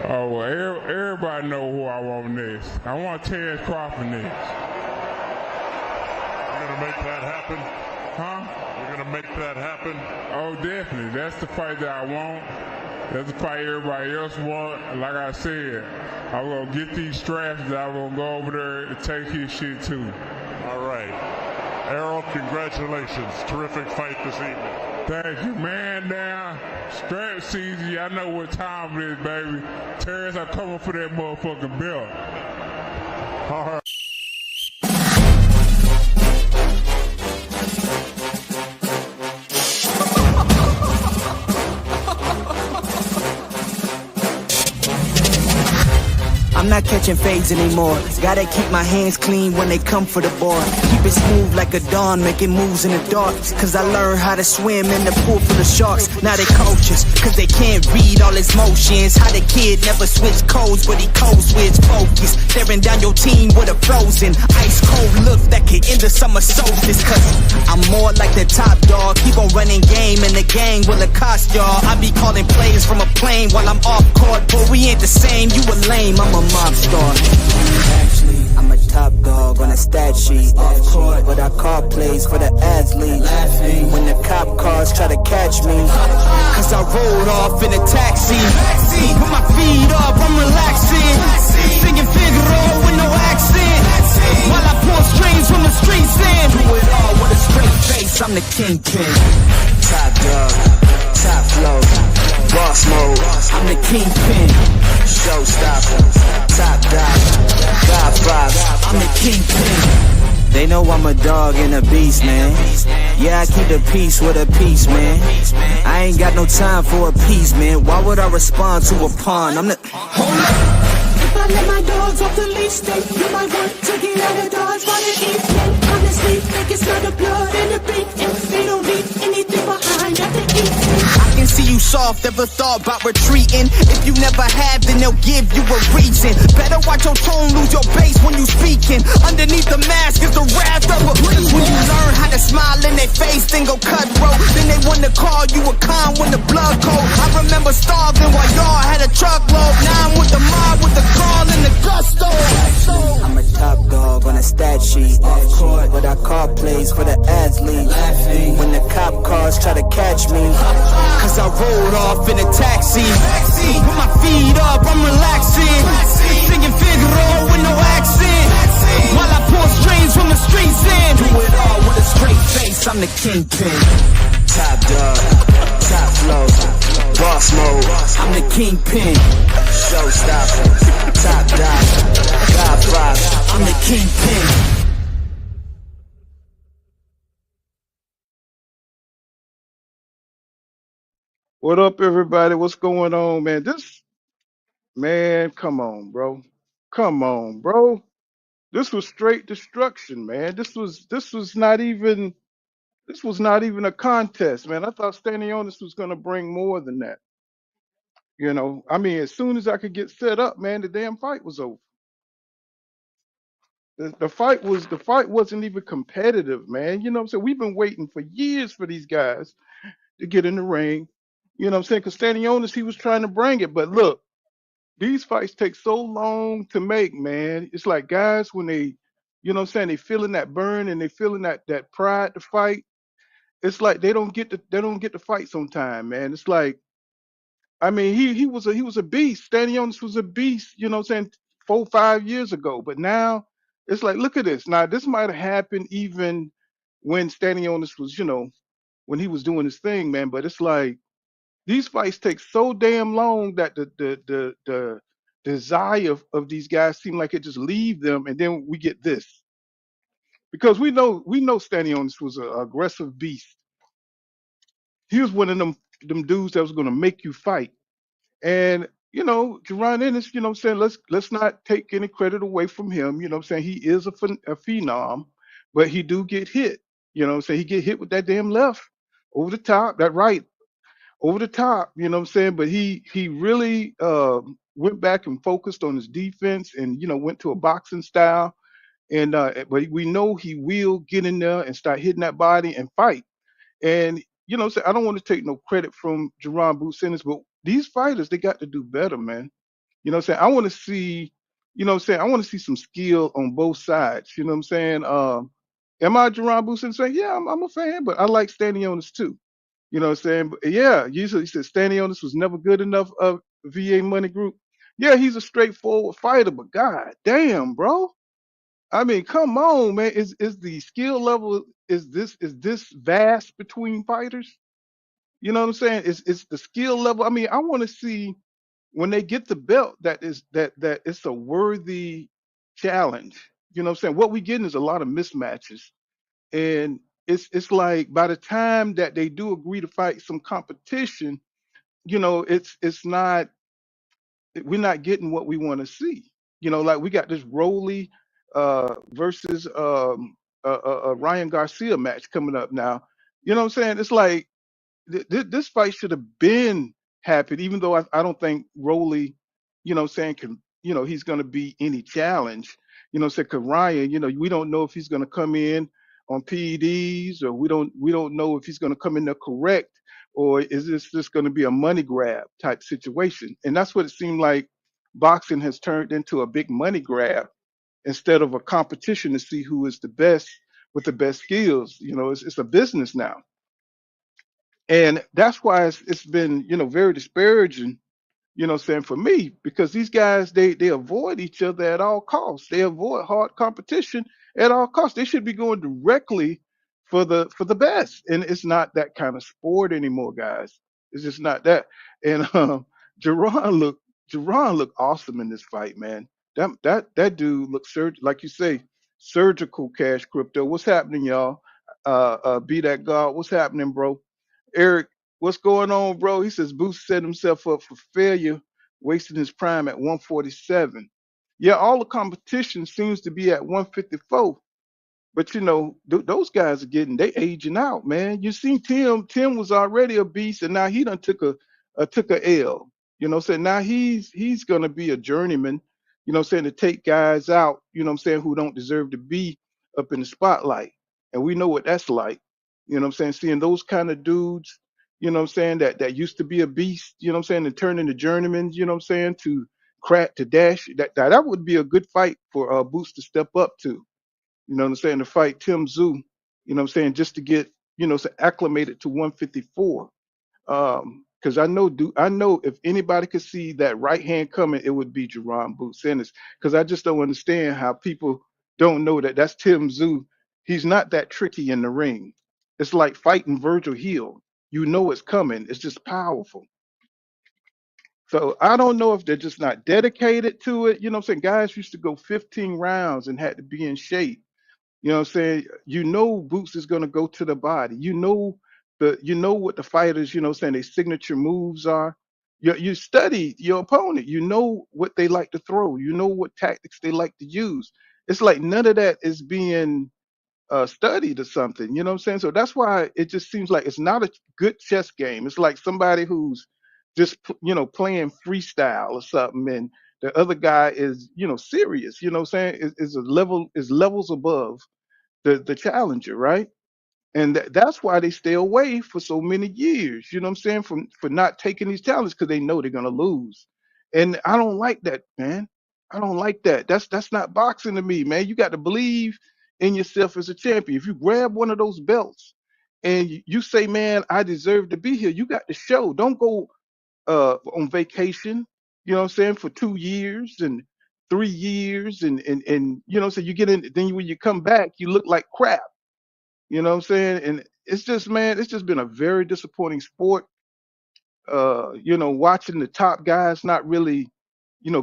Oh, well, everybody know who I want next. I want Terrence Crawford next. You're gonna make that happen? Huh? You're gonna make that happen? Oh, definitely. That's the fight that I want. That's the fight everybody else want. Like I said, I'm gonna get these straps that I'm gonna go over there and take his shit too. All right. Errol, congratulations. Terrific fight this evening. Thank you, man. Down. Strap season. Y'all know what time it is, baby. Terrence, I'm coming for that motherfucking belt. All right. I'm not catching fades anymore. Gotta keep my hands clean when they come for the board. Keep it smooth like a dawn, making moves in the dark. Cause I learned how to swim in the pool full of sharks. Now they coaches, cause they can't read all his motions. How the kid never switch codes, but he code switch focus. Staring down your team with a frozen, ice cold look that can end the summer solstice. Cause I'm more like the top dog. Keep on running game and the gang will accost y'all. I be calling plays from a plane while I'm off court. But we ain't the same, you a lame, I'm a mob star. Actually, I'm a top dog on a stat sheet. Off court, but I call plays for the athletes. Laughing when the cop cars try to catch me. Cause I rolled off in a taxi. Put my feet up, I'm relaxing. Singing Figaro with no accent. While I pull strings from the streets in. Do it all with a straight face, I'm the kingpin. Top dog, top flow, boss mode. I'm the kingpin. Showstopper, top dog, Godfather. I'm the kingpin. They know I'm a dog and a beast, man. Yeah, I keep the peace with a peace, man. I ain't got no time for a piece, man. Why would I respond to a pawn? I'm the... Hold up. If I let my dogs off the leash, then you might want to get out of Dodge by the evening. Honestly, they can smell the blood and the beat, and they don't leave anything behind at the evening. I can see you soft, ever thought about retreating. If you never have, then they'll give you a reason. Better watch your tone, lose your bass when you speaking. Underneath the mask is the wrath of a beast. When you learn how to smile in their face, then go cutthroat. Then they wanna call you a con when the blood cold. I remember starving while y'all had a truckload. Now I'm with the mob, with the call and the gusto. I'm a top dog on a stat sheet. Off court, but I call plays for the athletes. Laughing when the cop cars try to catch me. Cause I rolled off in a taxi. Put my feet up, I'm relaxing. Singing Figaro with no accent. While I pull strings from the streets in. Do it all with a straight face, I'm the kingpin. Top dog, top flow, boss mode. I'm the kingpin. Showstopper, top dog, Godfather. I'm the kingpin. What up, everybody? What's going on, man? Man, come on, bro. Come on, bro. This was straight destruction, man. This was not even a contest, man. I thought Stannions was gonna bring more than that. I mean, as soon as I could get set up, man, the damn fight was over. The fight wasn't even competitive, man. You know what I'm saying? We've been waiting for years for these guys to get in the ring. You know what I'm saying? Because Stannions, he was trying to bring it, but look. These fights take so long to make, man. It's like guys when what I'm saying, they feeling that burn and they feeling that pride to fight. It's like they don't get the fights on time, man. It's like I mean he was a beast. Stanionis was a beast, you know what I'm saying, 4 5 years ago. But now it's like look at this. Now this might have happened even when Stanionis was, when he was doing his thing, man. But it's like these fights take so damn long that the desire of these guys seem like it just leave them, and then we get this because we know Stanionis was an aggressive beast. He was one of them dudes that was going to make you fight, and Jaron Ennis, you know what I'm saying, let's not take any credit away from him. You know what I'm saying, he is a phenom, but he do get hit. You know what I'm saying, he get hit with that damn left over the top, that right over the top, you know what I'm saying? But he really went back and focused on his defense and went to a boxing style. And but we know he will get in there and start hitting that body and fight. And so I don't want to take no credit from Jerron Boots Ennis, but these fighters they got to do better, man. You know what I'm saying? I want to see, you know what I'm saying? I want to see some skill on both sides. You know what I'm saying? Am I a Jaron Booson fan? Yeah, I'm a fan, but I like Stannions too. You know what I'm saying? But yeah, you said Stannions was never good enough of VA Money Group. Yeah, he's a straightforward fighter, but god damn, bro. I mean, come on, man. Is the skill level is this vast between fighters? You know what I'm saying? It's the skill level. I mean, I want to see when they get the belt that it's a worthy challenge. You know what I'm saying? What we getting is a lot of mismatches. And it's like by the time that they do agree to fight some competition, it's not we're not getting what we want to see. Like we got this Rolly versus Ryan Garcia match coming up now. You know what I'm saying? It's like this fight should have been happened, even though I don't think Rolly, saying he's going to be any challenge. Say, cause Ryan, we don't know if he's going to come in on PEDs, or we don't know if he's going to come in there correct, or is this just going to be a money grab type situation? And that's what it seemed like. Boxing has turned into a big money grab instead of a competition to see who is the best with the best skills. It's a business now, and that's why it's been very disparaging, saying for me, because these guys they avoid each other at all costs. They avoid hard competition at all costs. They should be going directly for the best, and it's not that kind of sport anymore, guys. It's just not that. And Jaron looked Jaron looked awesome in this fight, man. That dude looked like you say, surgical cash crypto. What's happening, y'all? Be that God. What's happening, bro? Eric, what's going on, bro? He says Booth set himself up for failure, wasting his prime at 147. Yeah, all the competition seems to be at 154. But those guys are they aging out, man. You seen Tim. Tim was already a beast, and now he done took a L. So now he's gonna be a journeyman. Saying to take guys out. Saying who don't deserve to be up in the spotlight, and we know what that's like. Saying seeing those kind of dudes. Saying that used to be a beast. Saying and turn into journeymen. Saying to crack to dash. That would be a good fight for Boots to step up to. To fight Tim Zoo, just to get, acclimated to 154. Because I know if anybody could see that right hand coming, it would be Jaron Boots Ennis. Because I just don't understand how people don't know that that's Tim Zoo. He's not that tricky in the ring. It's like fighting Virgil Hill. It's coming. It's just powerful. So I don't know if they're just not dedicated to it. Guys used to go 15 rounds and had to be in shape. Boots is gonna go to the body. What the fighters, their signature moves are. You study your opponent. You know what they like to throw. You know what tactics they like to use. It's like none of that is being studied or something. You know what I'm saying? So that's why it just seems like it's not a good chess game. It's like somebody who's just playing freestyle or something, and the other guy is serious. You know what I'm saying? Is levels above the challenger, right? And that's why they stay away for so many years. You know what I'm saying? For not taking these challenges because they know they're gonna lose. And I don't like that, man. I don't like that. That's not boxing to me, man. You got to believe in yourself as a champion. If you grab one of those belts and you say, "Man, I deserve to be here," you got to show. Don't go on vacation. You know what I'm saying, for 2 years and 3 years, and so you get in. Then when you come back, you look like crap. You know what I'm saying? And it's just, man, it's just been a very disappointing sport. Watching the top guys not really,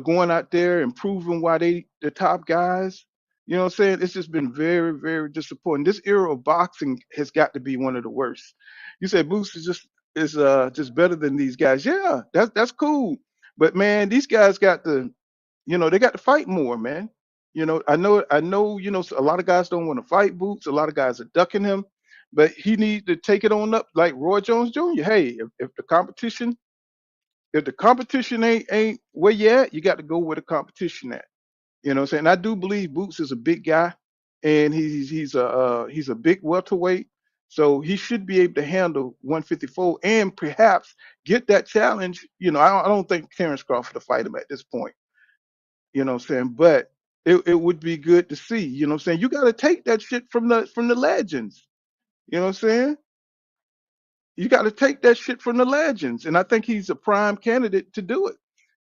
going out there and proving why they the top guys. You know what I'm saying? It's just been very, very disappointing. This era of boxing has got to be one of the worst. You said Boost is just better than these guys. Yeah, that's cool. But man, these guys got to they got to fight more, man. I know, a lot of guys don't want to fight Boots. A lot of guys are ducking him, but he needs to take it on up like Roy Jones Jr. Hey, if the competition ain't where you at, you got to go where the competition at. You know what I'm saying? I do believe Boots is a big guy, and he's a big welterweight. So he should be able to handle 154 and perhaps get that challenge. I don't think Terrence Crawford will fight him at this point. You know what I'm saying? But it would be good to see. You know what I'm saying? You got to take that shit from the legends. You know what I'm saying? You got to take that shit from the legends, and I think he's a prime candidate to do it.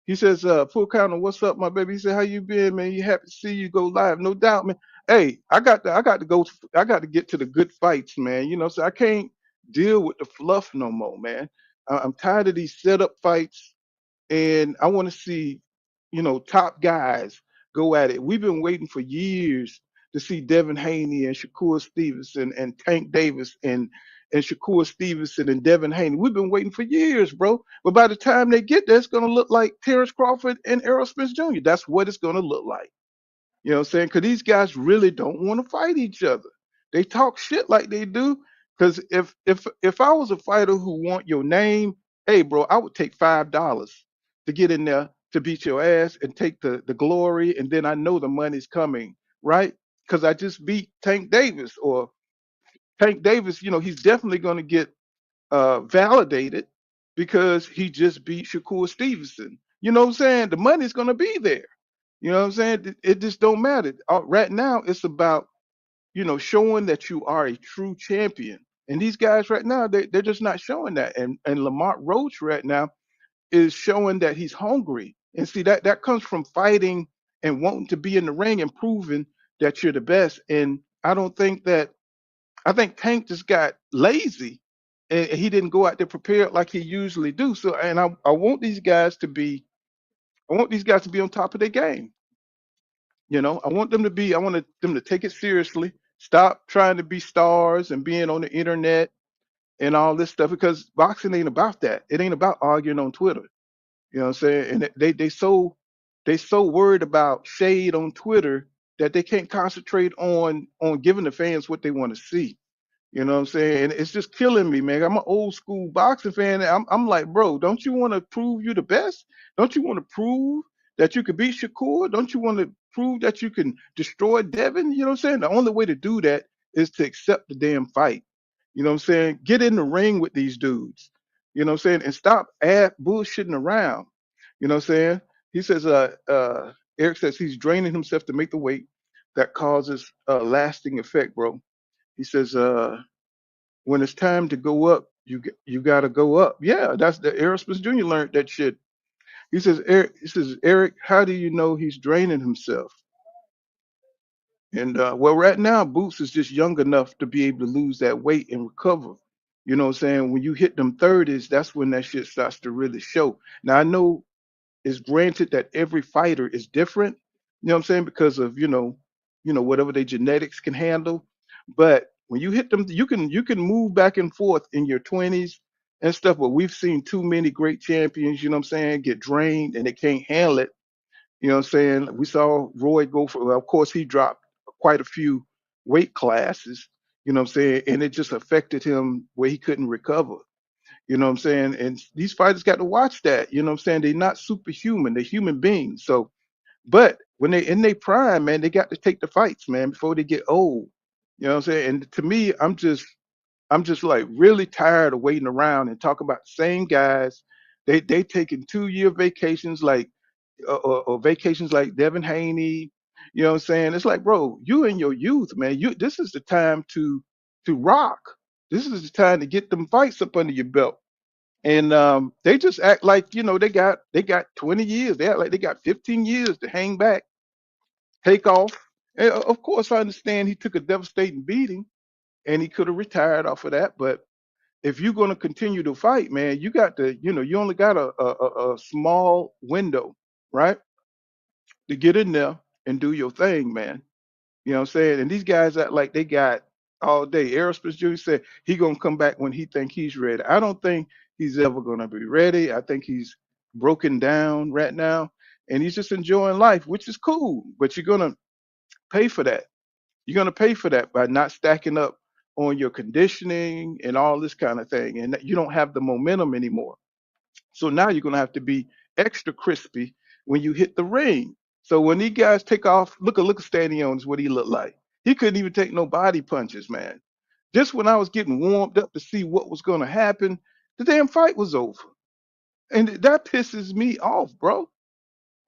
He says, "Full counter, what's up, my baby?" He said, "How you been, man? You happy to see you go live? No doubt, man. Hey, I got to get to the good fights, man. So I can't deal with the fluff no more, man. I'm tired of these setup fights and I want to see, top guys go at it. We've been waiting for years to see Devin Haney and Shakur Stevenson and Tank Davis and Shakur Stevenson and Devin Haney. We've been waiting for years, bro. But by the time they get there, it's gonna look like Terrence Crawford and Errol Spence Jr. That's what it's gonna look like. You know what I'm saying? Because these guys really don't want to fight each other. They talk shit like they do. Because if I was a fighter who want your name, hey bro, I would take $5 to get in there to beat your ass and take the glory, and then I know the money's coming, right? Because I just beat Tank Davis, or Tank Davis, he's definitely going to get validated because he just beat Shakur Stevenson. You know what I'm saying? The money's going to be there. You know what I'm saying? It just don't matter. Right now, it's about, showing that you are a true champion. And these guys right now, they're just not showing that. And Lamont Roach right now is showing that he's hungry. And see, that comes from fighting and wanting to be in the ring and proving that you're the best. And I think Tank just got lazy and he didn't go out there prepared like he usually do. So, and I want these guys to be, on top of their game. I want them to take it seriously. Stop trying to be stars and being on the internet and all this stuff, because boxing ain't about that. It ain't about arguing on Twitter. You know what I'm saying? And they so worried about shade on Twitter that they can't concentrate on giving the fans what they want to see. You know what I'm saying? And it's just killing me, man. I'm an old school boxing fan. And I'm like, bro, don't you want to prove you the best? Don't you want to prove that you could beat Shakur? Don't you want to prove that you can destroy Devin? You know what I'm saying? The only way to do that is to accept the damn fight. You know what I'm saying? Get in the ring with these dudes. You know what I'm saying? And stop bullshitting around. You know what I'm saying? He says, Eric says he's draining himself to make the weight that causes a lasting effect, bro. He says, when it's time to go up, you got to go up. Yeah, that's the Aerosmith Jr. learned that shit. Eric, how do you know he's draining himself? And well, right now, Boots is just young enough to be able to lose that weight and recover. You know what I'm saying? When you hit them 30s, that's when that shit starts to really show. Now I know it's granted that every fighter is different, you know what I'm saying, because of, whatever their genetics can handle. But when you hit them, you can move back and forth in your 20s and stuff. But we've seen too many great champions, you know what I'm saying, get drained and they can't handle it. You know what I'm saying? We saw Roy go for, well, of course, he dropped quite a few weight classes, you know what I'm saying, and it just affected him where he couldn't recover. You know what I'm saying? And these fighters got to watch that. You know what I'm saying? They're not superhuman. They're human beings. So, but when they in their prime, man, they got to take the fights, man, before they get old. You know what I'm saying? And to me, I'm just like really tired of waiting around and talking about the same guys. They taking 2-year vacations like or vacations like Devin Haney. You know what I'm saying? It's like, bro, you in your youth, man. This is the time to rock. This is the time to get them fights up under your belt. And they just act like, they got 20 years. They act like they got 15 years to hang back, take off. And of course, I understand he took a devastating beating and he could have retired off of that. But if you're going to continue to fight, man, you got to, you only got a small window, right, to get in there and do your thing, man. You know what I'm saying? And these guys act like they got all day. Aerospace Jr. said he gonna come back when he think he's ready. I don't think he's ever gonna be ready. I think he's broken down right now, and he's just enjoying life, which is cool. But you're gonna pay for that. You're gonna pay for that by not stacking up on your conditioning and all this kind of thing, and you don't have the momentum anymore. So now you're gonna have to be extra crispy when you hit the ring. So when these guys take off, look at Stannions, what he looked like. He couldn't even take no body punches, man. Just when I was getting warmed up to see what was going to happen, the damn fight was over. And that pisses me off, bro.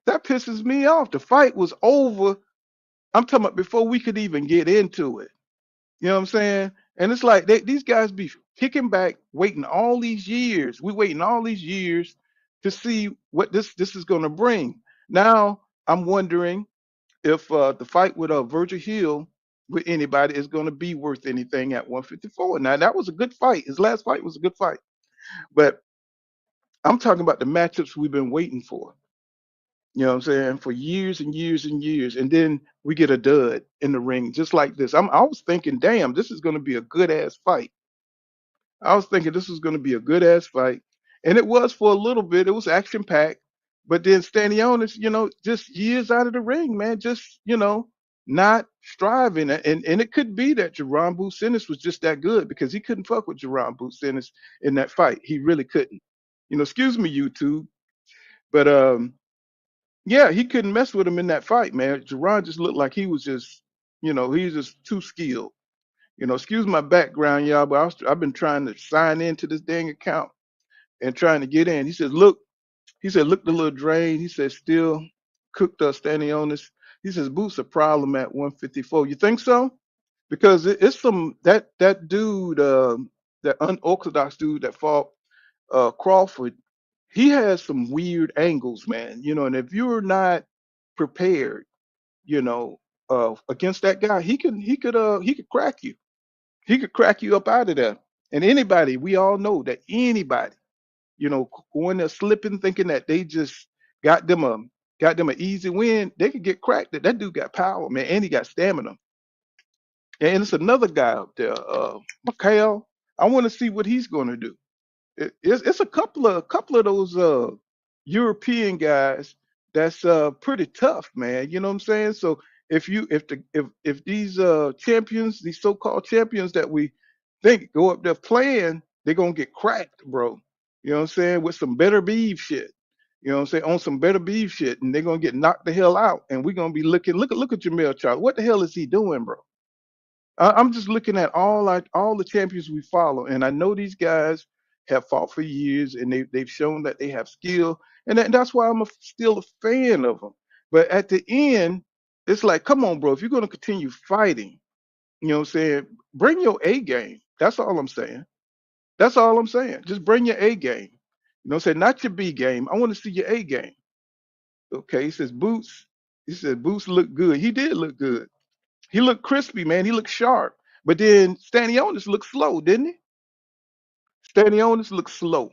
That pisses me off. The fight was over. I'm talking about before we could even get into it. You know what I'm saying? And it's like these guys be kicking back, waiting all these years. We waiting all these years to see what this is going to bring. Now I'm wondering if the fight with Virgil Hill with anybody is going to be worth anything at 154. Now that was a good fight. His last fight was a good fight, but I'm talking about the matchups we've been waiting for. You know what I'm saying? For years and years and years. And then we get a dud in the ring just like this. I was thinking, damn, this is going to be a good ass fight. I was thinking this was going to be a good ass fight. And it was for a little bit. It was action packed. But then Stannions, just years out of the ring, man, just, not striving. And it could be that Jaron Boots Ennis was just that good because he couldn't fuck with Jaron Boots Ennis in that fight. He really couldn't. Excuse me, YouTube. But yeah, he couldn't mess with him in that fight, man. Jaron just looked like he was just, he was just too skilled. Excuse my background, y'all, but I've been trying to sign into this dang account and trying to get in. Look, the little drain. He said, still cooked up standing on this. He says, Boots a problem at 154. You think so? Because it's that dude, that unorthodox dude that fought Crawford. He has some weird angles, man. And if you're not prepared, against that guy, he could crack you. He could crack you up out of there. And anybody, we all know that anybody, going there slipping, thinking that they just got them a got them an easy win, they could get cracked. That dude got power, man, and he got stamina. And it's another guy up there, Mikhail. I want to see what he's going to do. It's a couple of those European guys that's pretty tough, man. You know what I'm saying? So if these champions, these so-called champions that we think go up there playing, they're gonna get cracked, bro. You know what I'm saying? With some better beef shit. You know what I'm saying? On some better beef shit, and they're gonna get knocked the hell out. And we're gonna be look at Jamel Charles. What the hell is he doing, bro? I'm just looking at all the champions we follow, and I know these guys have fought for years, and they've shown that they have skill, and that's why still a fan of them. But at the end, it's like, come on, bro, if you're gonna continue fighting, you know what I'm saying, bring your A game. That's all I'm saying. That's all I'm saying. Just bring your A game. You know what I'm saying? Not your B game. I want to see your A game. Okay, he says Boots. He said Boots looked good. He did look good. He looked crispy, man. He looked sharp. But then Stanionis looked slow, didn't he? Stanionis looked slow.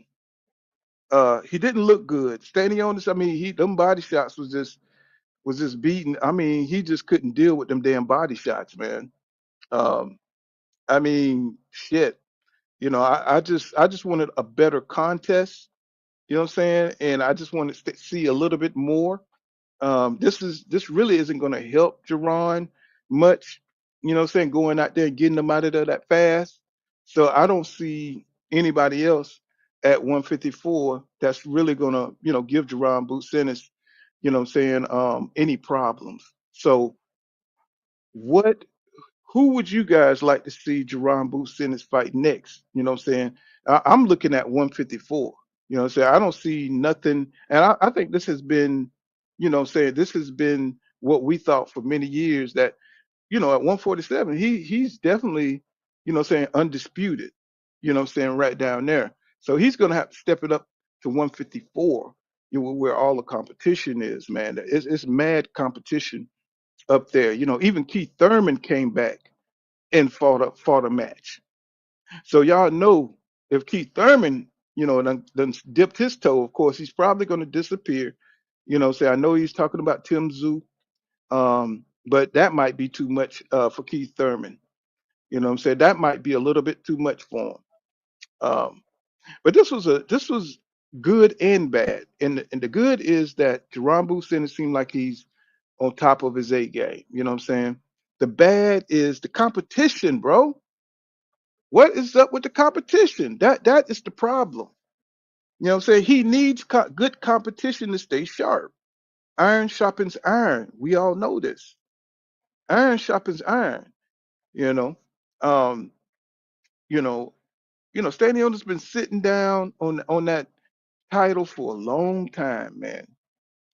He didn't look good. Stanionis, I mean, he them body shots was just beating. I mean, he just couldn't deal with them damn body shots, man. Um, I mean, shit. I just wanted a better contest. You know what I'm saying? And I just wanted to see a little bit more. This really isn't going to help Jaron much. You know what I'm saying? Going out there and getting them out of there that fast. So I don't see anybody else at 154 that's really going to, give Jaron Boots Ennis, you know what I'm saying, any problems. So what who would you guys like to see Jaron Boots Ennis fight next? You know what I'm saying? I'm looking at 154. You know what I'm saying? I don't see nothing. And I think this has been, what I'm saying, this has been what we thought for many years that, at 147, he's definitely, what I'm saying, undisputed, what I'm saying, right down there. So he's going to have to step it up to 154, where all the competition is, man. It's mad competition up there. Even Keith Thurman came back and fought a match. So y'all know if Keith Thurman, done dipped his toe, of course, he's probably going to disappear. Say I know he's talking about Tim Zoo, but that might be too much for Keith Thurman. You know what I'm saying? That might be a little bit too much for him. But this was good and bad. And the good is that Jerome Boosin, it seemed like he's on top of his A game. You know what I'm saying? The bad is the competition, bro. What is up with the competition? That is the problem. You know what I'm saying? He needs good competition to stay sharp. Iron sharpens iron. We all know this. Iron sharpens iron. You know. Um, You know, Stannions has been sitting down on that title for a long time, man.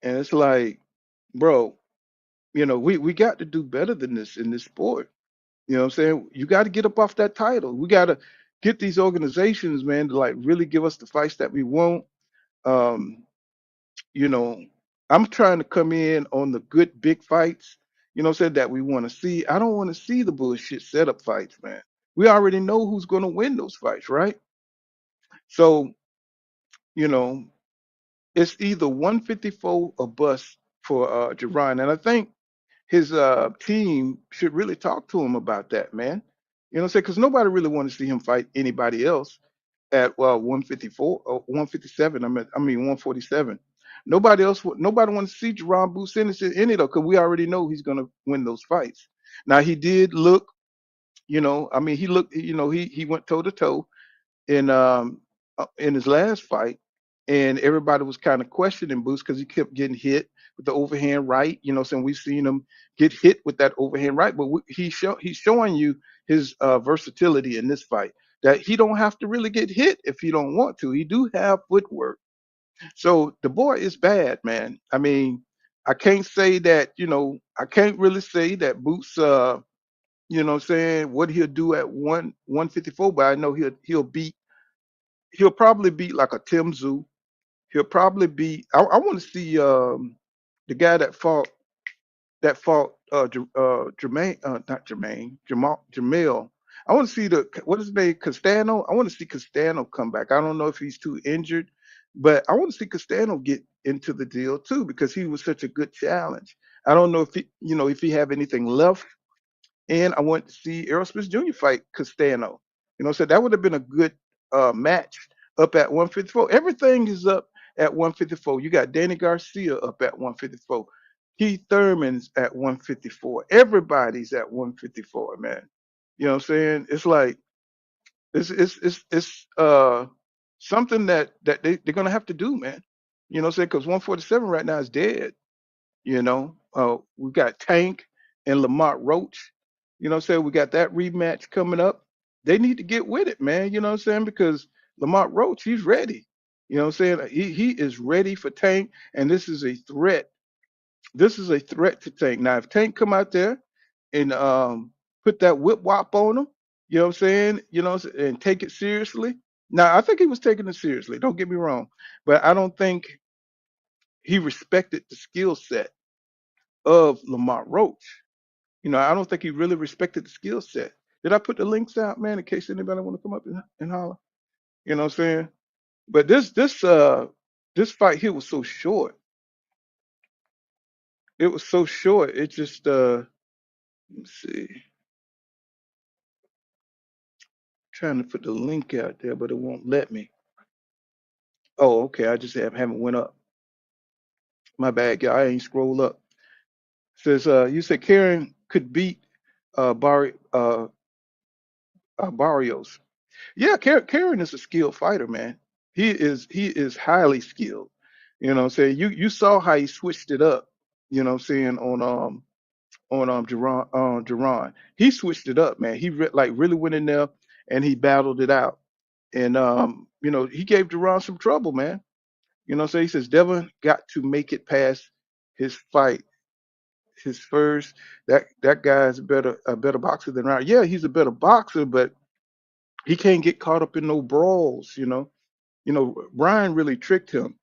And it's like, bro, we got to do better than this in this sport. You know what I'm saying? You got to get up off that title. We got to get these organizations, man, to like really give us the fights that we want. Um, you know, I'm trying to come in on the good big fights, said that we want to see. I don't want to see the bullshit setup fights, man. We already know who's going to win those fights, right? So, you know, it's either 154 or bust for Jaron. And I think his team should really talk to him about that, man. You know what I'm saying? Because nobody really want to see him fight anybody else at 154 or 157. I mean 147. Nobody want to see Jerron Boots Ennis in any though, because we already know he's gonna win those fights. Now he did look, I mean he looked, he went toe to toe in his last fight, and everybody was kind of questioning Boots because he kept getting hit with the overhand right. Saying we've seen him get hit with that overhand right, but he's showing you his versatility in this fight that he don't have to really get hit if he don't want to. He do have footwork, so the boy is bad, man. I mean, I can't say that, I can't really say that Boots. What I'm saying, what he'll do at 154, but I know he'll probably beat like a Tim Zoo. He'll probably beat. I want to see the guy that fought Jermaine, not Jermaine, Jamel. I want to see what is his name, Castano. I want to see Castano come back. I don't know if he's too injured, but I want to see Castano get into the deal too because he was such a good challenge. I don't know if he have anything left, and I want to see Errol Spence Jr. fight Castano. So that would have been a good match up at 154. Everything is up at 154. You got Danny Garcia up at 154. Keith Thurman's at 154. Everybody's at 154, man. You know what I'm saying? It's like it's something that they're gonna have to do, man. You know what I'm saying? Because 147 right now is dead. We got Tank and Lamont Roach. You know what I'm saying? We got that rematch coming up. They need to get with it, man. You know what I'm saying? Because Lamont Roach, he's ready. You know what I'm saying? He is ready for Tank, and this is a threat. This is a threat to Tank. Now, if Tank come out there and put that whip wop on him, you know what I'm saying? And take it seriously. Now, I think he was taking it seriously. Don't get me wrong, but I don't think he respected the skill set of Lamont Roach. I don't think he really respected the skill set. Did I put the links out, man, in case anybody want to come up and holler? You know what I'm saying? But this fight here was so short. It was so short. It just let me see. Trying to put the link out there, but it won't let me. Oh, okay. I just haven't went up. My bad, guy. I ain't scroll up. Says you said Karen could beat Barrios. Yeah, Karen is a skilled fighter, man. He is highly skilled. You know what I'm saying? You saw how he switched it up, what I'm saying, on Jaron. He switched it up, man. He like really went in there and he battled it out. And he gave Jaron some trouble, man. You know what I'm saying? He says Devin got to make it past his fight. His first that guy's a better boxer than Ryan. Yeah, he's a better boxer, but he can't get caught up in no brawls. Brian really tricked him.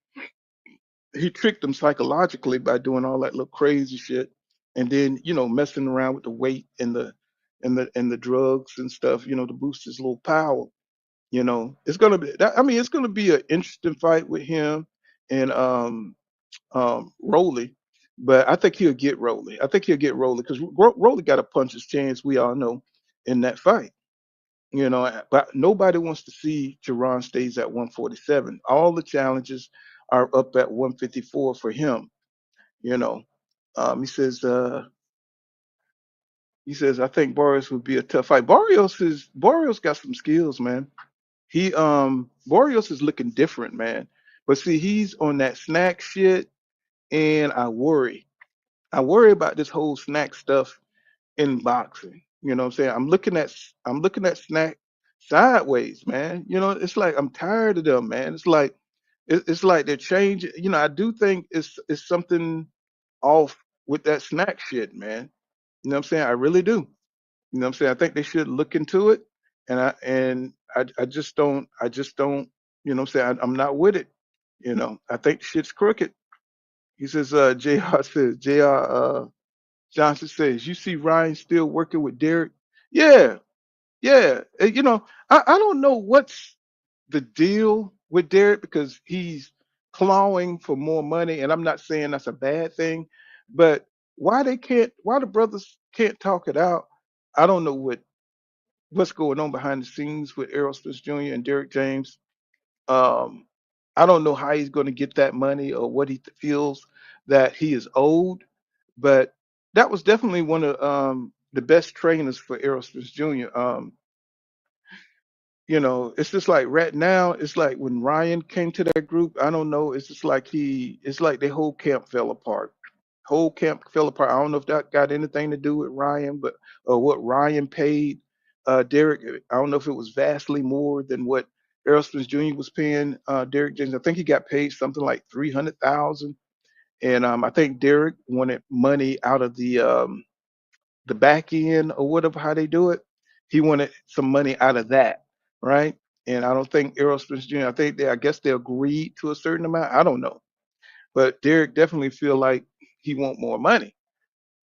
He tricked him psychologically by doing all that little crazy shit, and then messing around with the weight and the drugs and stuff. To boost his little power. It's gonna be. I mean, it's gonna be an interesting fight with him and Rolly, but I think he'll get Rolly. I think he'll get Rolly because Rolly got a puncher's chance. We all know in that fight. But nobody wants to see Jerron stays at 147. All the challenges are up at 154 for him. You know, he says I think Barrios would be a tough fight. Barrios got some skills, man. Barrios is looking different, man. But see, he's on that snack shit, and I worry. I worry about this whole snack stuff in boxing. You know what I'm saying? I'm looking at sideways, man. You know, it's like I'm tired of them, man. It's like they're changing. You know, I do think it's something off with that snack shit, man. You know what I'm saying? I really do. You know what I'm saying? I think they should look into it, and I just don't. You know what I'm saying? I'm not with it. You know, I think shit's crooked. He says, Jr. says, Jr. Johnson says, you see Ryan still working with Derek? Yeah, yeah. You know, I don't know what's the deal with Derek because he's clawing for more money, and I'm not saying that's a bad thing, but why the brothers can't talk it out? I don't know what's going on behind the scenes with Errol Spence Jr. and Derek James. Um, I don't know how he's going to get that money or what he feels that he is owed, but that was definitely one of the best trainers for Errol Spence Jr. You know, it's just like right now, it's like when Ryan came to that group, I don't know, it's just like it's like the whole camp fell apart. Whole camp fell apart. I don't know if that got anything to do with Ryan, but or what Ryan paid Derek. I don't know if it was vastly more than what Errol Spence Jr. was paying Derek James. I think he got paid something like 300,000, and I think Derek wanted money out of the back end or whatever how they do it. He wanted some money out of that, right? And I don't think Errol Spence Jr. I guess they agreed to a certain amount. I don't know, but Derek definitely feel like he want more money.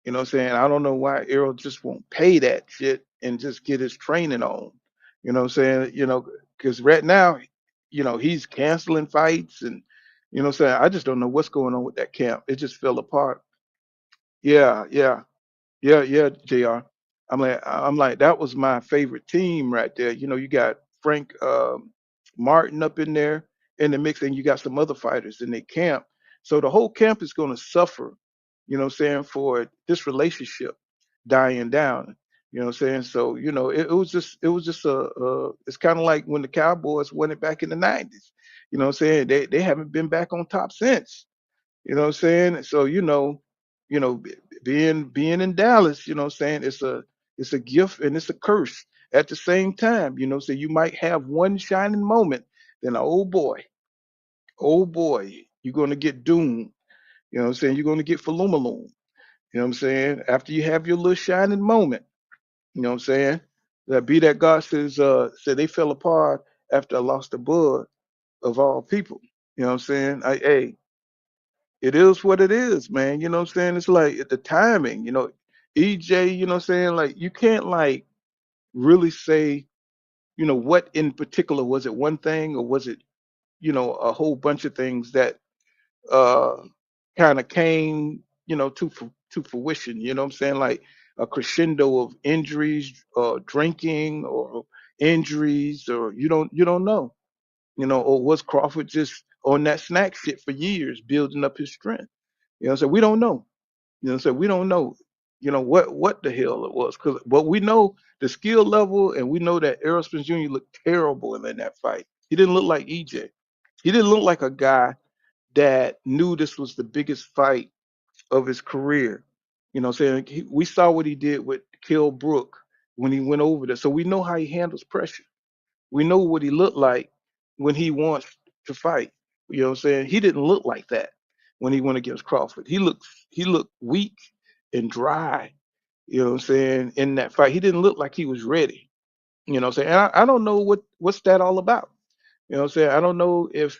You know what I'm saying? I don't know why Errol just won't pay that shit and just get his training on. You know what I'm saying? You know, because right now, you know, he's canceling fights and you know what I'm saying? I just don't know what's going on with that camp. It just fell apart. Yeah, yeah. Yeah, yeah, Jr. I'm like that was my favorite team right there. You know, you got Frank Martin up in there in the mix, and you got some other fighters in their camp. So the whole camp is going to suffer. You know what I'm saying for this relationship dying down. You know what I'm saying? So you know, it was just it's kind of like when the Cowboys won it back in the '90s. You know what I'm saying? They haven't been back on top since. You know what I'm saying? So being in Dallas, you know what I'm saying, it's a gift and it's a curse at the same time. You know, so you might have one shining moment, then oh boy, you're gonna get doomed. You know what I'm saying? You're gonna get falumaloom. You know what I'm saying? After you have your little shining moment, you know what I'm saying? That be that God said they fell apart after I lost the bud of all people. You know what I'm saying? Hey, it is what it is, man. You know what I'm saying? It's like the timing, EJ, you know what I'm saying? Like you can't like really say, what in particular was it one thing or was it, a whole bunch of things that uh kind of came, to fruition, you know what I'm saying? Like a crescendo of injuries, drinking or injuries or you don't know, or was Crawford just on that snack shit for years building up his strength? So we don't know. So we don't know, what the hell it was. But we know the skill level, and we know that Errol Spence Jr. looked terrible in that fight. He didn't look like EJ. He didn't look like a guy that knew this was the biggest fight of his career. Saying we saw what he did with Kell Brook when he went over there. So we know how he handles pressure. We know what he looked like when he wants to fight. You know what I'm saying? He didn't look like that when he went against Crawford. He looked weak and dry, you know what I'm saying, in that fight. He didn't look like he was ready. You know what I'm saying? And I don't know what's that all about. You know what I'm saying? I don't know if,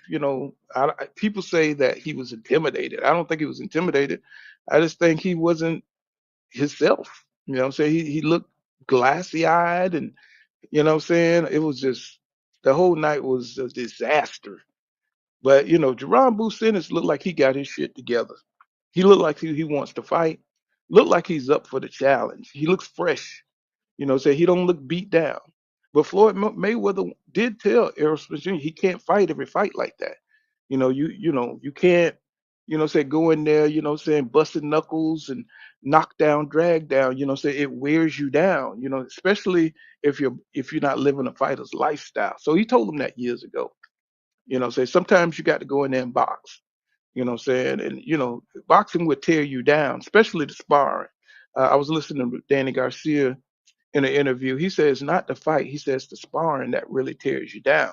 people say that he was intimidated. I don't think he was intimidated. I just think he wasn't himself. You know what I'm saying? He looked glassy eyed and you know what I'm saying? It was just the whole night was a disaster. But Jaron Booth Ennis looked like he got his shit together. He looked like he wants to fight. Looked like he's up for the challenge. He looks fresh. So he don't look beat down. But Floyd Mayweather did tell Errol Spence Jr. he can't fight every fight like that. You can't, say go in there, saying busting knuckles and knock down, drag down, say it wears you down, especially if you're not living a fighter's lifestyle. So he told him that years ago. Say sometimes you got to go in there and box. Saying? And boxing would tear you down, especially the sparring. I was listening to Danny Garcia in an interview. He says not the fight. He says the sparring that really tears you down.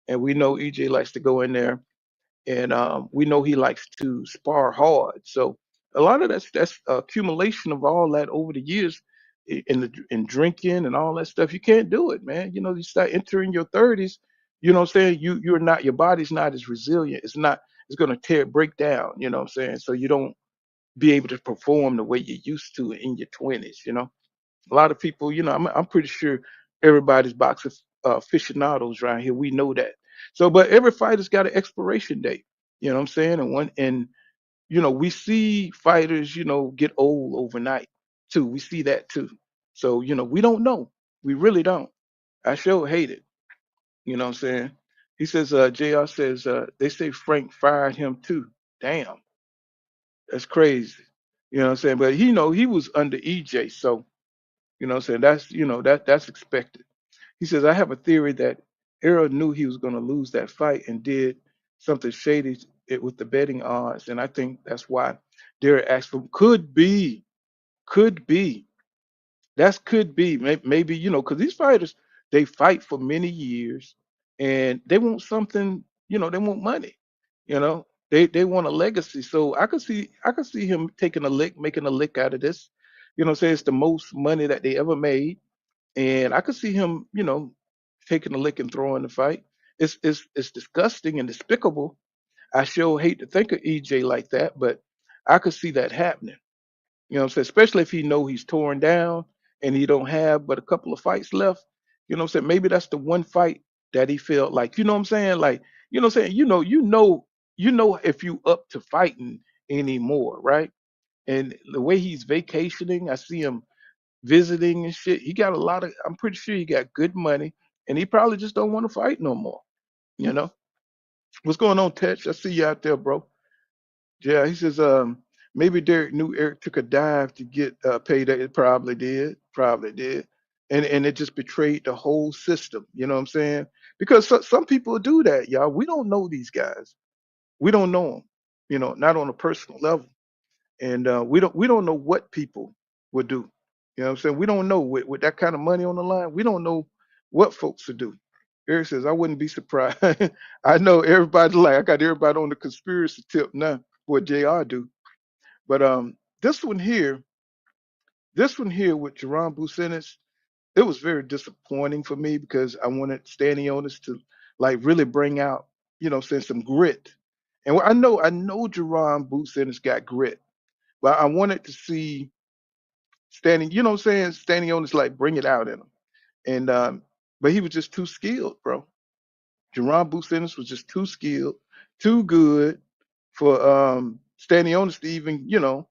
And we know EJ likes to go in there, and we know he likes to spar hard. So a lot of that's accumulation of all that over the years, in drinking and all that stuff. You can't do it, man. You know, you start entering your 30s. You know what I'm saying? You're not, your body's not as resilient. It's not. It's gonna break down. You know what I'm saying? So you don't be able to perform the way you used to in your 20s. You know, a lot of people. You know, I'm pretty sure everybody's boxing aficionados around here. We know that. So, but every fighter's got an expiration date. You know what I'm saying? And you know, we see fighters, you know, get old overnight too. We see that too. So, you know, we don't know. We really don't. I sure hate it. You know what I'm saying? He says, JR says, they say Frank fired him too. Damn, that's crazy. You know what I'm saying? But he know he was under EJ, so you know what I'm saying, that's, you know, that's expected. He says, I have a theory that Errol knew he was going to lose that fight and did something shady with the betting odds. And I think that's why Derek asked for, could be, that's could be, maybe, you know, because these fighters, they fight for many years and they want something, you know, they want money, you know, they want a legacy. So I could see him taking a lick, making a lick out of this. You know, say it's the most money that they ever made, and I could see him, you know, taking a lick and throwing the fight. It's disgusting and despicable. I sure hate to think of EJ like that, but I could see that happening. You know what I'm saying? Especially if he know he's torn down and he don't have but a couple of fights left. You know what I'm saying? Maybe that's the one fight that he felt like, you know what I'm saying? Like, you know what I'm saying? You know if you up to fighting anymore, right? And the way he's vacationing, I see him visiting and shit. He got a lot of. I'm pretty sure he got good money, and he probably just don't want to fight no more. You know what's going on, Tetch? I see you out there, bro. Yeah, he says maybe Derek knew Eric took a dive to get paid. It probably did, and it just betrayed the whole system. You know what I'm saying? Because some people do that, y'all. We don't know these guys. We don't know them. You know, not on a personal level, and we don't know what people would do. You know what I'm saying? We don't know with that kind of money on the line. We don't know what folks would do. Eric says, I wouldn't be surprised. I know everybody, like, I got everybody on the conspiracy tip now, what JR do. But this one here, this one here with Jaron Ennis, it was very disappointing for me because I wanted Stannions to like really bring out, you know, saying some grit. And I know Jaron Ennis got grit, but I wanted to see standing, you know what I'm saying, standing on is like bring it out in him. And but he was just too skilled, bro. Jerron Bucinus was just too skilled, too good for standing on to even, you know,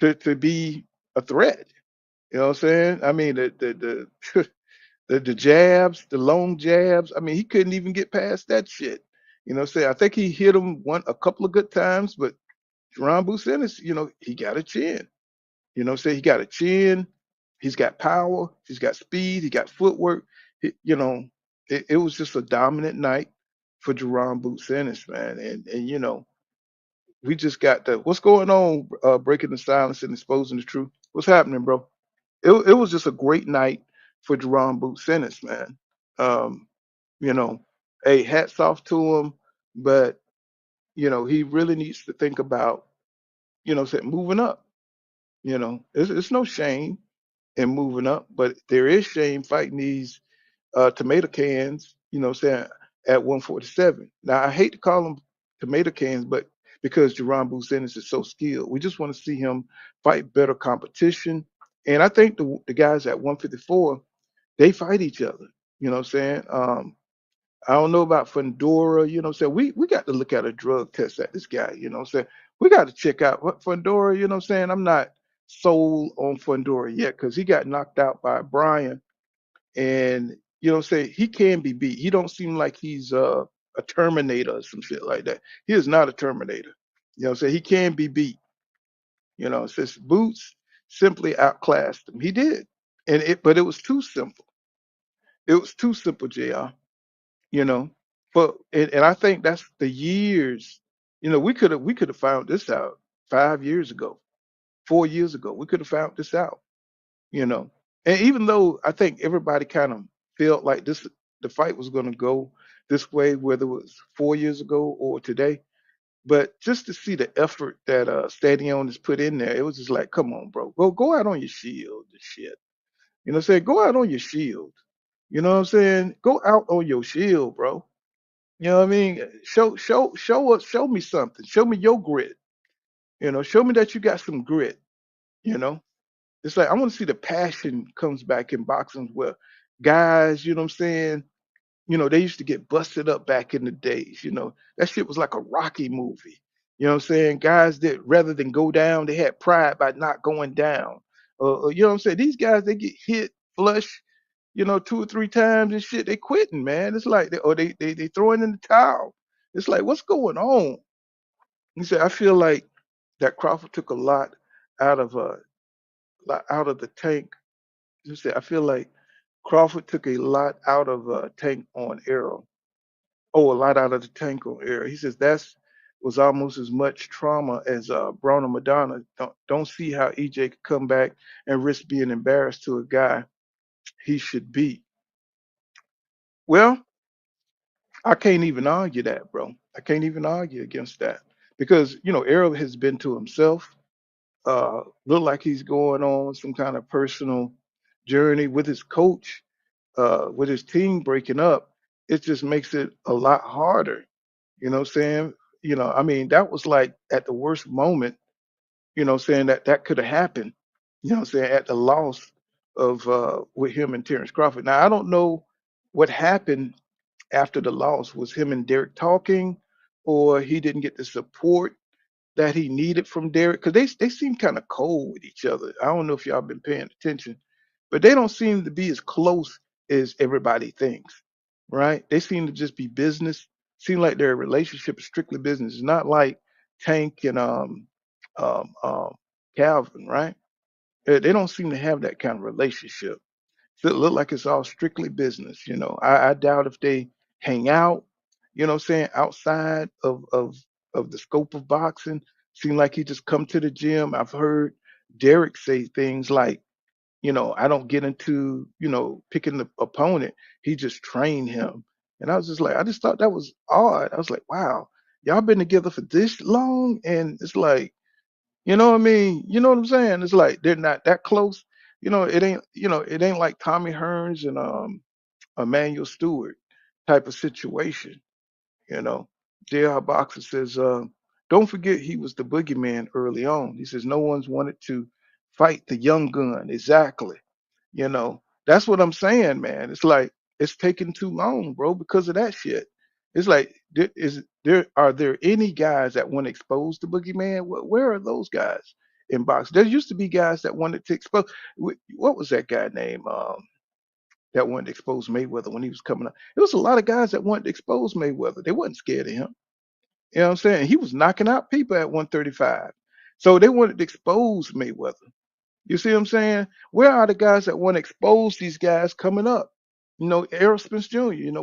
to be a threat. You know what I'm saying? I mean the the jabs, the long jabs. I mean, he couldn't even get past that shit. You know what I'm saying? I think he hit him a couple of good times, but Jerron Bucinus, you know, he got a chin. You know what I'm saying? He got a chin, he's got power, he's got speed, he got footwork. You know, it was just a dominant night for Jerron Boots Ennis, man. And you know, we just got the what's going on, breaking the silence and exposing the truth. What's happening, bro? It was just a great night for Jerron Boots Ennis, man. Um, you know, hey, hats off to him, but you know, he really needs to think about, you know, moving up. You know, it's no shame and moving up. But there is shame fighting these tomato cans, you know what I'm saying, at 147. Now, I hate to call them tomato cans, but because Jerron Bucinus is so skilled, we just want to see him fight better competition. And I think the guys at 154, they fight each other. You know what I'm saying? I don't know about Fundora, you know what I'm saying? We got to look at a drug test at this guy, you know what I'm saying? We got to check out what Fundora, you know what I'm saying? I'm not sold on Fundora yet because he got knocked out by Brian, and you know what I'm saying, he can be beat. He don't seem like he's a Terminator or some shit like that. He is not a Terminator. You know what I'm saying? He can be beat. You know, it says Boots simply outclassed him. He did. But it was too simple. It was too simple, JR. You know. And I think that's the years. You know, we could have found this out 5 years ago, 4 years ago. We could have found this out, you know. And even though I think everybody kind of felt like the fight was going to go this way, whether it was 4 years ago or today, but just to see the effort that Stadion has put in there, it was just like, come on, bro, go out on your shield and shit. You know what I'm saying? Go out on your shield. You know what I'm saying? Go out on your shield, bro. You know what I mean? Show me something. Show me your grit. You know, show me that you got some grit. You know, it's like I want to see the passion comes back in boxing where guys, you know what I'm saying? You know, they used to get busted up back in the days. You know, that shit was like a Rocky movie. You know what I'm saying? Guys that rather than go down, they had pride by not going down. You know what I'm saying? These guys, they get hit flush, you know, 2 or 3 times and shit. They quitting, man. It's like they throwing in the towel. It's like, what's going on? He said, I feel like that Crawford took a out of uh lot out of the tank. He said, I feel like Crawford took a lot out of tank on Arrow. Oh, a lot out of the tank on Arrow. He says that's was almost as much trauma as Bruno Madonna. Don't see how EJ could come back and risk being embarrassed to a guy he should beat. Well, I can't even argue that, bro. I can't even argue against that because you know Arrow has been to himself. Look like he's going on some kind of personal journey with his coach, with his team breaking up. It just makes it a lot harder. You know what I'm saying? You know, I mean, that was like at the worst moment, you know, saying that that could have happened, you know what I'm saying, at the loss of with him and Terrence Crawford. Now, I don't know what happened after the loss. Was him and Derek talking, or he didn't get the support that he needed from Derek? Because they seem kind of cold with each other. I don't know if y'all been paying attention, but they don't seem to be as close as everybody thinks, right? They seem to just be business. Seem like their relationship is strictly business. It's not like Tank and um, um, Calvin, right? They don't seem to have that kind of relationship. So it look like it's all strictly business. You know, I doubt if they hang out, you know what I'm saying, outside of the scope of boxing. Seem like he just come to the gym. I've heard Derek say things like, you know, I don't get into, you know, picking the opponent. He just trained him. And I was just like, I just thought that was odd. I was like, wow, y'all been together for this long? And it's like, you know what I mean? You know what I'm saying? It's like they're not that close. You know, it ain't like Tommy Hearns and Emmanuel Stewart type of situation, you know. JR Boxer says, don't forget he was the boogeyman early on. He says no one's wanted to fight the young gun. Exactly. You know, that's what I'm saying, man. It's like it's taking too long, bro, because of that shit. It's like, are there any guys that want to expose the boogeyman? Where are those guys in boxing? There used to be guys that wanted to expose. What was that guy name? That wanted to expose Mayweather when he was coming up. There was a lot of guys that wanted to expose Mayweather. They wasn't scared of him. You know what I'm saying? He was knocking out people at 135. So they wanted to expose Mayweather. You see what I'm saying? Where are the guys that want to expose these guys coming up? You know, Errol Spence Jr., you know,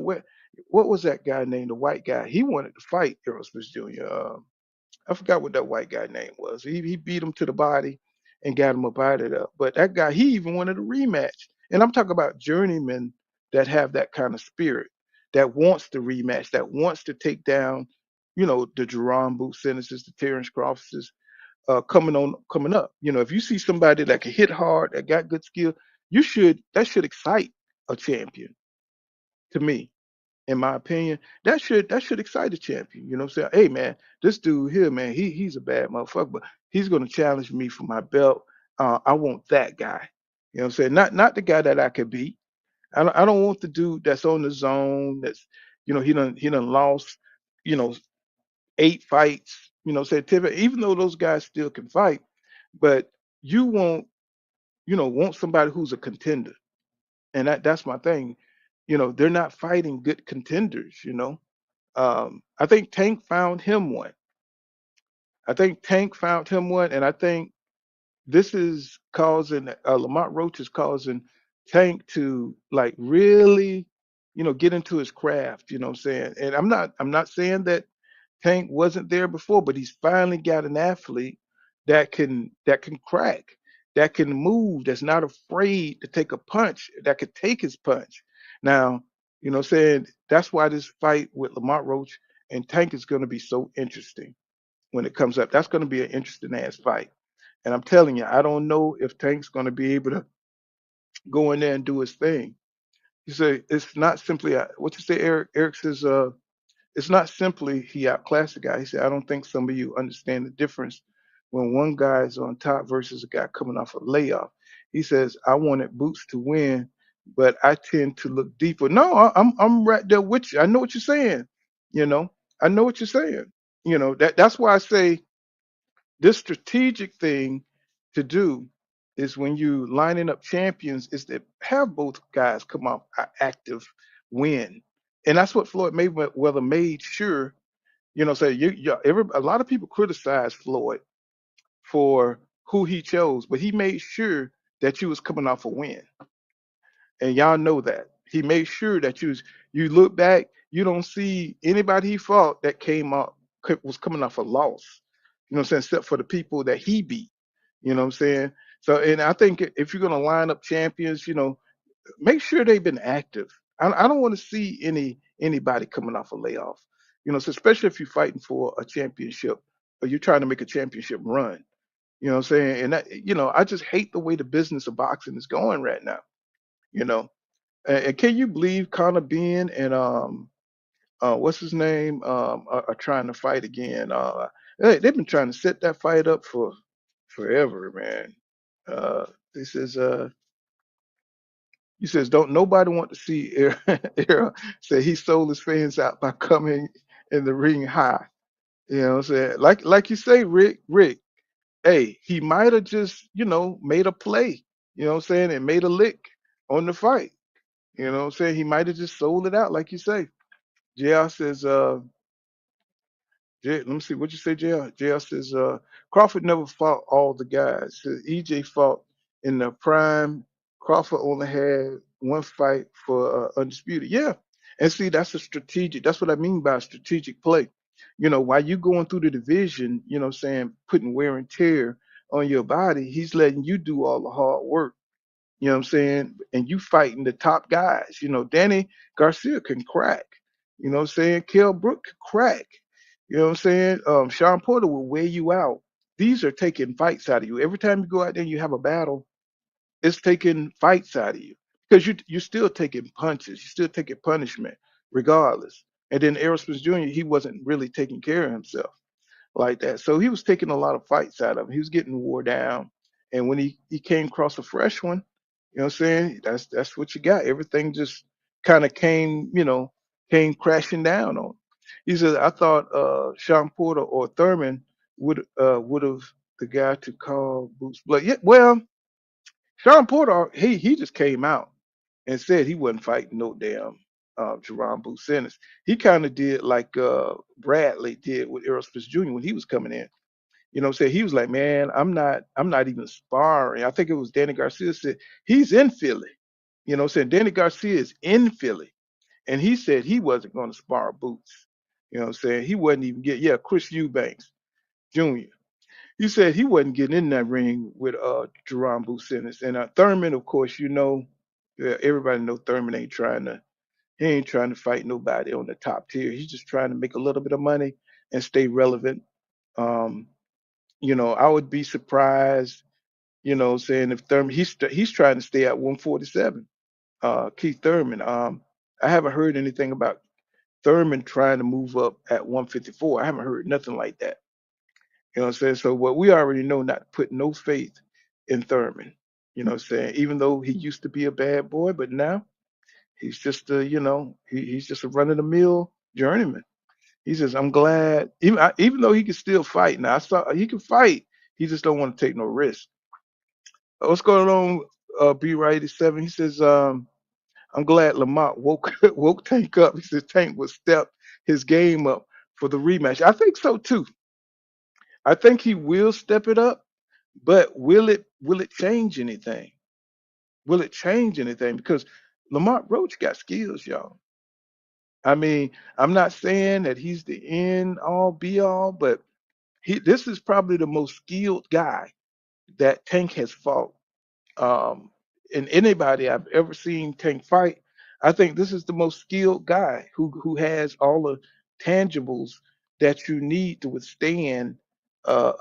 what was that guy named, the white guy? He wanted to fight Errol Spence Jr. I forgot what that white guy name was. He beat him to the body and got him up out of there. But that guy, he even wanted a rematch. And I'm talking about journeymen that have that kind of spirit, that wants the rematch, that wants to take down, you know, the Jaron Booth sentences, the Terrence Crawfords, coming up. You know, if you see somebody that can hit hard, that got good skill, that should excite a champion to me, in my opinion. That should excite a champion. You know what I'm saying? Hey man, this dude here, man, he's a bad motherfucker, but he's gonna challenge me for my belt. I want that guy. You know what I'm saying? Not the guy that I could beat. I don't want the dude that's on the zone, that's, you know, he done lost, you know, 8 fights, you know, say even though those guys still can fight, but you want somebody who's a contender. And that's my thing. You know, they're not fighting good contenders, you know. I think Tank found him one. I think Tank found him one, and I think this is causing Lamont Roach is causing Tank to like really, you know, get into his craft, you know what I'm saying? And I'm not saying that Tank wasn't there before, but he's finally got an athlete that can crack. that can move, that's not afraid to take a punch, that could take his punch. Now, saying that's why this fight with Lamont Roach and Tank is going to be so interesting when it comes up. That's going to be an interesting ass fight. And I'm telling you, I don't know if Tank's going to be able to go in there and do his thing. You say it's not simply what you say, Eric. Eric says it's not simply he outclassed the guy. He said I don't think some of you understand the difference when one guy is on top versus a guy coming off a layoff. He says I wanted Boots to win, but I tend to look deeper. No, I'm right there with you. I know what you're saying. You know, I know what you're saying. That's why I say this strategic thing to do is when you lining up champions is to have both guys come off active win. And that's what Floyd Mayweather made sure, say a lot of people criticize Floyd for who he chose, but he made sure that you was coming off a win. And y'all know that. He made sure that you look back, you don't see anybody he fought that came up was coming off a loss. You know what I'm saying? Except for the people that he beat. You know what I'm saying? So, and I think if you're gonna line up champions, make sure they've been active. I don't want to see anybody coming off a layoff. So especially if you're fighting for a championship or you're trying to make a championship run. You know what I'm saying? And that, I just hate the way the business of boxing is going right now. You know, and can you believe Conor Benn and what's his name are trying to fight again? They've been trying to set that fight up for forever, man. Uh, this is he says, don't nobody want to see Errol say he sold his fans out by coming in the ring high. You know what I'm saying? Like you say, Rick, hey, he might have just, made a play, what I'm saying, and made a lick on the fight. You know what I'm saying? He might have just sold it out, like you say. JR says, let me see, what you say, JR? JR says, Crawford never fought all the guys. Says EJ fought in the prime. Crawford only had one fight for undisputed. Yeah. And see, that's a strategic, that's what I mean by a strategic play. While you going through the division, what I'm saying, putting wear and tear on your body, he's letting you do all the hard work. You know what I'm saying? And you fighting the top guys. Danny Garcia can crack. You know what I'm saying? Kell Brook can crack. You know what I'm saying? Sean Porter will wear you out. These are taking fights out of you. Every time you go out there and you have a battle, it's taking fights out of you. Because you're still taking punches. You're still taking punishment, regardless. And then Aerosmith Jr., he wasn't really taking care of himself like that. So he was taking a lot of fights out of him. He was getting wore down. And when he came across a fresh one, what I'm saying? That's what you got. Everything just kind of came crashing down on him. He said, I thought Sean Porter or Thurman would have the guy to call Boots Blood. Yeah, well, Sean Porter, he just came out and said he wasn't fighting no damn Jaron Boots Ennis. He kind of did like Bradley did with Aerosmith Jr. when he was coming in. You know what I'm saying? He was like, man, I'm not even sparring. I think it was Danny Garcia said he's in Philly. You know what I'm saying? Danny Garcia is in Philly. And he said he wasn't going to spar Boots. You know what I'm saying? He wasn't even Chris Eubanks Jr. He said he wasn't getting in that ring with Jerron Boots Ennis. And Thurman, of course, everybody know Thurman he ain't trying to fight nobody on the top tier. He's just trying to make a little bit of money and stay relevant. Um, I would be surprised, saying if Thurman he's trying to stay at 147. Keith Thurman. I haven't heard anything about Thurman trying to move up at 154. I haven't heard nothing like that. You know what I'm saying? So what we already know not to put no faith in Thurman. You know what I'm saying? Even though he used to be a bad boy, but now he's just he's just a run of the mill journeyman. He says, I'm glad, even though he can still fight. Now I saw he can fight. He just don't want to take no risk. What's going on, B right 87? He says, I'm glad Lamont woke woke Tank up. He says Tank will step his game up for the rematch. I think so too. I think he will step it up, but will it change anything? Will it change anything? Because Lamont Roach got skills, y'all. I mean, I'm not saying that he's the end all be all, but this is probably the most skilled guy that Tank has fought. Um, and anybody I've ever seen Tank fight, I think this is the most skilled guy who has all the tangibles that you need to withstand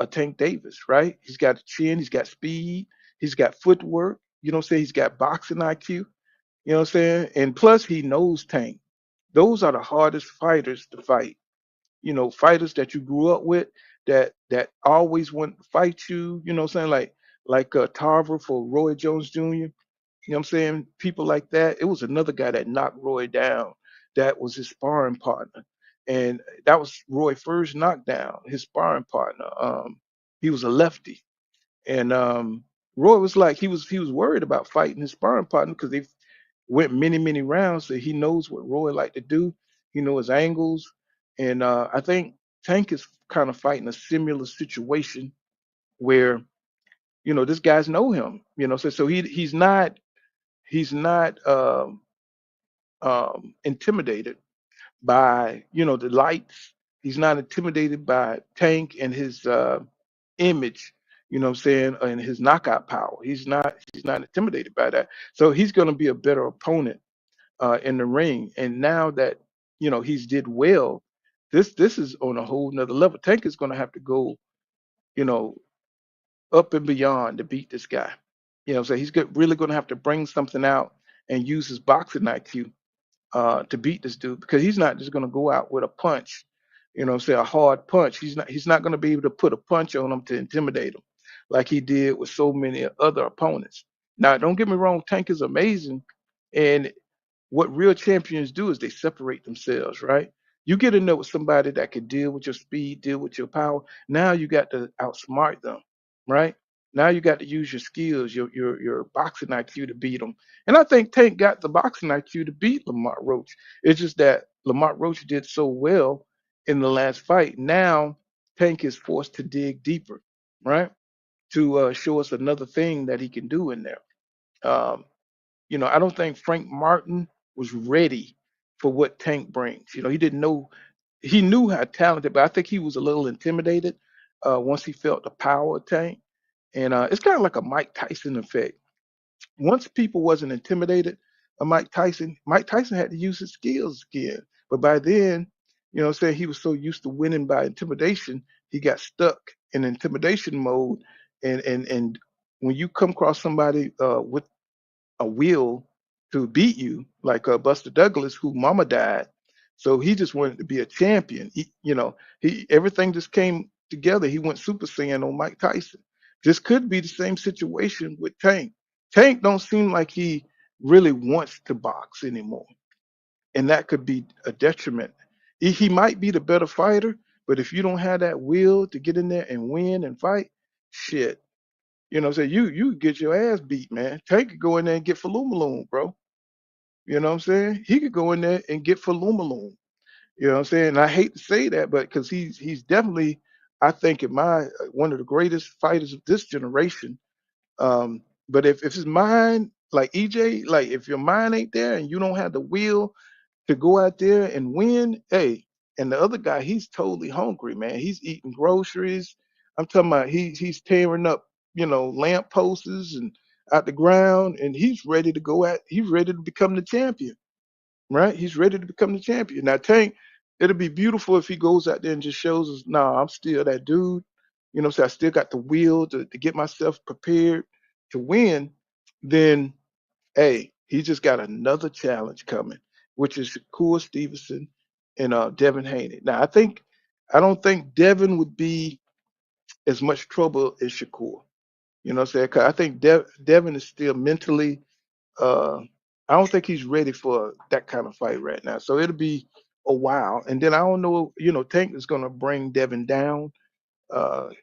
a Tank Davis, right? He's got a chin, he's got speed, he's got footwork. You know what I'm saying? He's got boxing IQ. You know what I'm saying? And plus, he knows Tank. Those are the hardest fighters to fight. You know, fighters that you grew up with that always want to fight you. You know what I'm saying? Like Tarver for Roy Jones Jr. You know what I'm saying? People like that. It was another guy that knocked Roy down. That was his sparring partner, and that was Roy first knockdown. His sparring partner. He was a lefty, and Roy was like he was worried about fighting his sparring partner because they went many rounds, so he knows what Roy like to do. He knows his angles, and I think Tank is kind of fighting a similar situation where this guys know him. So he's not intimidated by the lights. He's not intimidated by Tank and his image. You know what I'm saying? And his knockout power. He's not intimidated by that. So he's going to be a better opponent in the ring. And now that he's did well, this is on a whole nother level. Tank is going to have to go, you know, up and beyond to beat this guy. So really going to have to bring something out and use his boxing IQ to beat this dude because he's not just going to go out with a punch, say a hard punch. He's not going to be able to put a punch on him to intimidate him like he did with so many other opponents. Now, don't get me wrong, Tank is amazing, and what real champions do is they separate themselves, right? You get in there with somebody that can deal with your speed, deal with your power. Now you got to outsmart them, right? Now you got to use your skills, your boxing IQ to beat them. And I think Tank got the boxing IQ to beat Lamont Roach. It's just that Lamont Roach did so well in the last fight. Now Tank is forced to dig deeper, right? To show us another thing that he can do in there. Um, I don't think Frank Martin was ready for what Tank brings. He didn't know, he knew how talented, but I think he was a little intimidated once he felt the power of Tank. And it's kind of like a Mike Tyson effect. Once people wasn't intimidated of Mike Tyson had to use his skills again. But by then, saying he was so used to winning by intimidation, he got stuck in intimidation mode. And when you come across somebody with a will to beat you, like Buster Douglas, who Mama died. So he just wanted to be a champion. He everything just came together. He went Super Saiyan on Mike Tyson. This could be the same situation with Tank. Tank don't seem like he really wants to box anymore, and that could be a detriment. He might be the better fighter, but if you don't have that will to get in there and win and fight, shit, you get your ass beat, man. Tank could go in there and get Falumaloon, bro. You know what I'm saying? He could go in there and get Falumaloon. You know what I'm saying? And I hate to say that, but because he's definitely, I think, in my one of the greatest fighters of this generation. But if his mind, like EJ, like if your mind ain't there and you don't have the will to go out there and win, hey, and the other guy, he's totally hungry, man. He's eating groceries. I'm talking about he's tearing up, lamp posts and out the ground, and he's ready to become the champion, right? He's ready to become the champion. Now, Tank, it'll be beautiful if he goes out there and just shows us, nah, I'm still that dude. I still got the will to get myself prepared to win. Then hey, he just got another challenge coming, which is Shakur Stevenson and Devin Haney. Now, I don't think Devin would be as much trouble as Shakur. You know what I'm saying? 'Cause I think Devin is still mentally. Uh, I don't think he's ready for that kind of fight right now. So it'll be a while, and then I don't know. Tank is going to bring Devin down.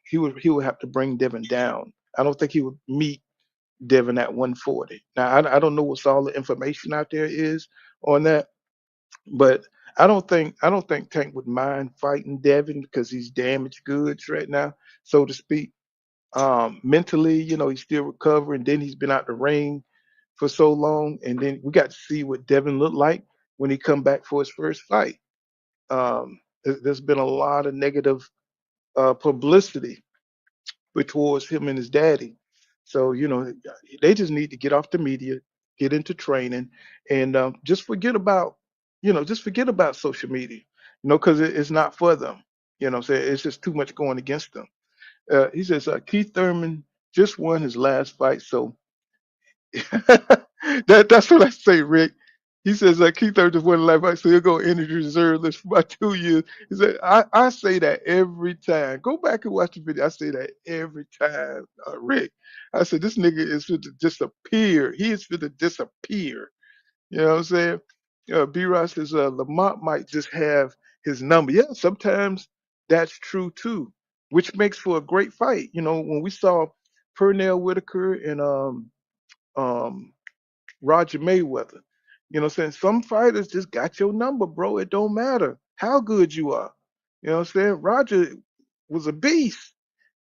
He would have to bring Devin down. I don't think he would meet Devin at 140. Now I don't know what's all the information out there is on that, but I don't think Tank would mind fighting Devin because he's damaged goods right now, so to speak. Mentally, he's still recovering. Then he's been out the ring for so long, and then we got to see what Devin looked like when he come back for his first fight. There's been a lot of negative publicity but towards him and his daddy. So they just need to get off the media, get into training, and just forget about just forget about social media. Because it's not for them. What I'm saying, it's just too much going against them. He says Keith Thurman just won his last fight, so that's what I say, Rick. He says Keith Thurman just won the last fight, so he'll go injured reserve list for about 2 years. He said, I say that every time. Go back and watch the video. I say that every time, Rick. I said this nigga is fit to disappear. He is fit to disappear. You know what I'm saying? B. Ross says Lamont might just have his number. Yeah, sometimes that's true too, which makes for a great fight. When we saw Pernell Whitaker and um, Roger Mayweather, what I'm saying? Some fighters just got your number, bro. It don't matter how good you are. You know what I'm saying? Roger was a beast,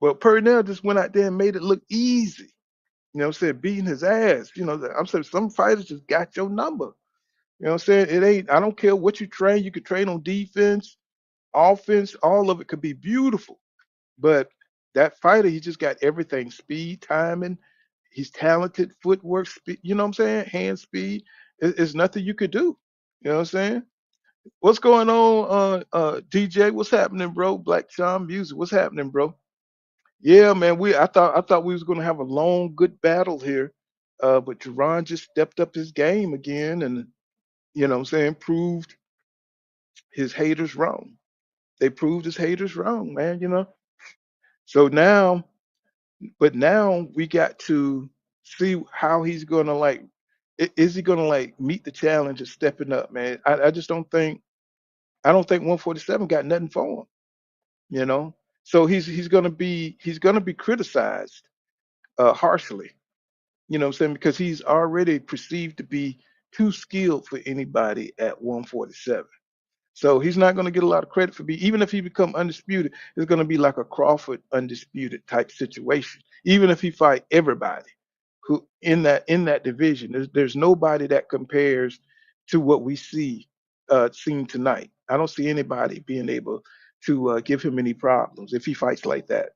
but Pernell just went out there and made it look easy. You know what I'm saying? Beating his ass. I'm saying some fighters just got your number. You know what I'm saying? It ain't, I don't care what you train. You could train on defense, offense, all of it could be beautiful. But that fighter, he just got everything: speed, timing. He's talented, footwork, speed. You know what I'm saying? Hand speed. It's nothing you could do. You know what I'm saying? What's going on, DJ? What's happening, bro? Black Charm Music. What's happening, bro? Yeah, man. I thought we was gonna have a long, good battle here. But Jaron just stepped up his game again and what I'm saying, proved his haters wrong. They proved his haters wrong, man. So now, but now we got to see how he's gonna like. Is he gonna like meet the challenge of stepping up, man? I just don't think. I don't think 147 got nothing for him. You know. So he's gonna be criticized harshly. You know what I'm saying? Because he's already perceived to be too skilled for anybody at 147. So he's not going to get a lot of credit for being, even if he become undisputed, it's going to be like a Crawford undisputed type situation. Even if he fight everybody who in that division, there's nobody that compares to what we seen tonight. I don't see anybody being able to give him any problems if he fights like that.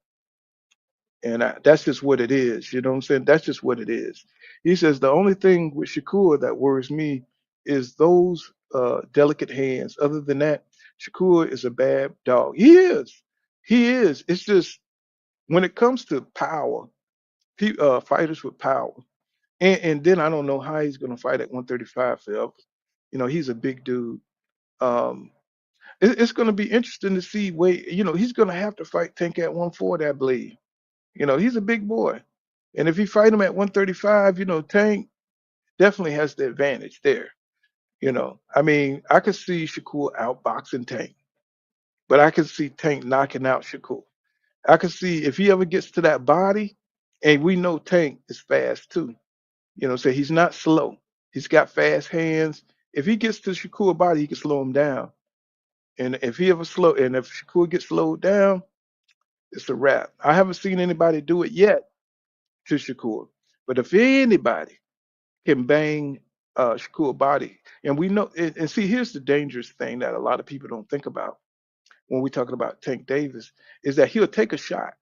And that's just what it is. You know what I'm saying? That's just what it is. He says the only thing with Shakur that worries me is those delicate hands. Other than that, Shakur is a bad dog. He is. He is. It's just when it comes to power, fighters with power, and then I don't know how he's going to fight at 135, Phil. He's a big dude. Um, it's going to be interesting to see. He's going to have to fight Tank at 140, I believe. He's a big boy. And if he fight him at 135, Tank definitely has the advantage there. I mean, I could see Shakur outboxing Tank, but I could see Tank knocking out Shakur. I could see if he ever gets to that body, and we know Tank is fast too. So he's not slow. He's got fast hands. If he gets to Shakur body, he can slow him down. And if Shakur gets slowed down, it's a wrap. I haven't seen anybody do it yet to Shakur. But if anybody can bang Shakur body, and we know, and see, here's the dangerous thing that a lot of people don't think about when we're talking about Tank Davis, is that he'll take a shot.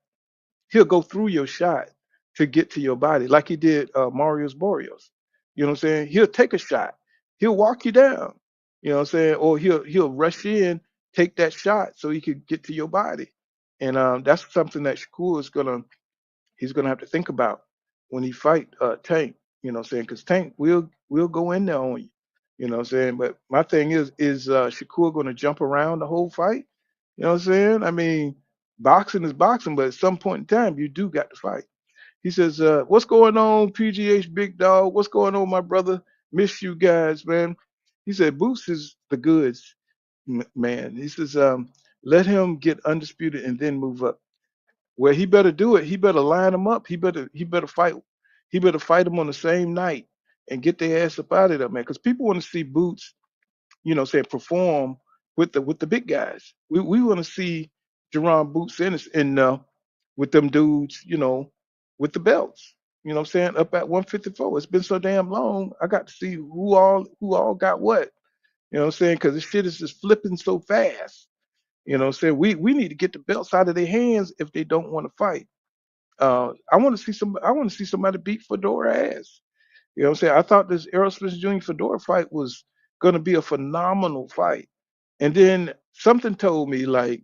He'll go through your shot to get to your body, like he did Marius Barrios. You know what I'm saying? He'll take a shot. He'll walk you down. You know what I'm saying? Or he'll rush in, take that shot so he could get to your body. And that's something that Shakur is he's gonna have to think about when he fight Tank. You know what I'm saying? Because Tank will go in there on you. You know what I'm saying? But my thing is Shakur gonna jump around the whole fight? You know what I'm saying? I mean, boxing is boxing, but at some point in time, you do got to fight. He says, "What's going on, PGH Big Dog? What's going on, my brother? Miss you guys, man." He said, "Boots is the goods, man." He says, "Let him get undisputed and then move up." Well, he better do it. He better line them up. He better fight. He better fight them on the same night and get their ass up out of there, man. Because people want to see Boots, say perform with the big guys. We want to see Jaron Boots Ennis in with them dudes, with the belts. You know what I'm saying? Up at 154. It's been so damn long. I got to see who all got what. You know what I'm saying? Because this shit is just flipping so fast. You know what I'm saying? We need to get the belts out of their hands if they don't want to fight. I want to see some. I want to see somebody beat Fedora ass. You know what I'm saying? I thought this Errol Spence Jr. Fedora fight was going to be a phenomenal fight, and then something told me like,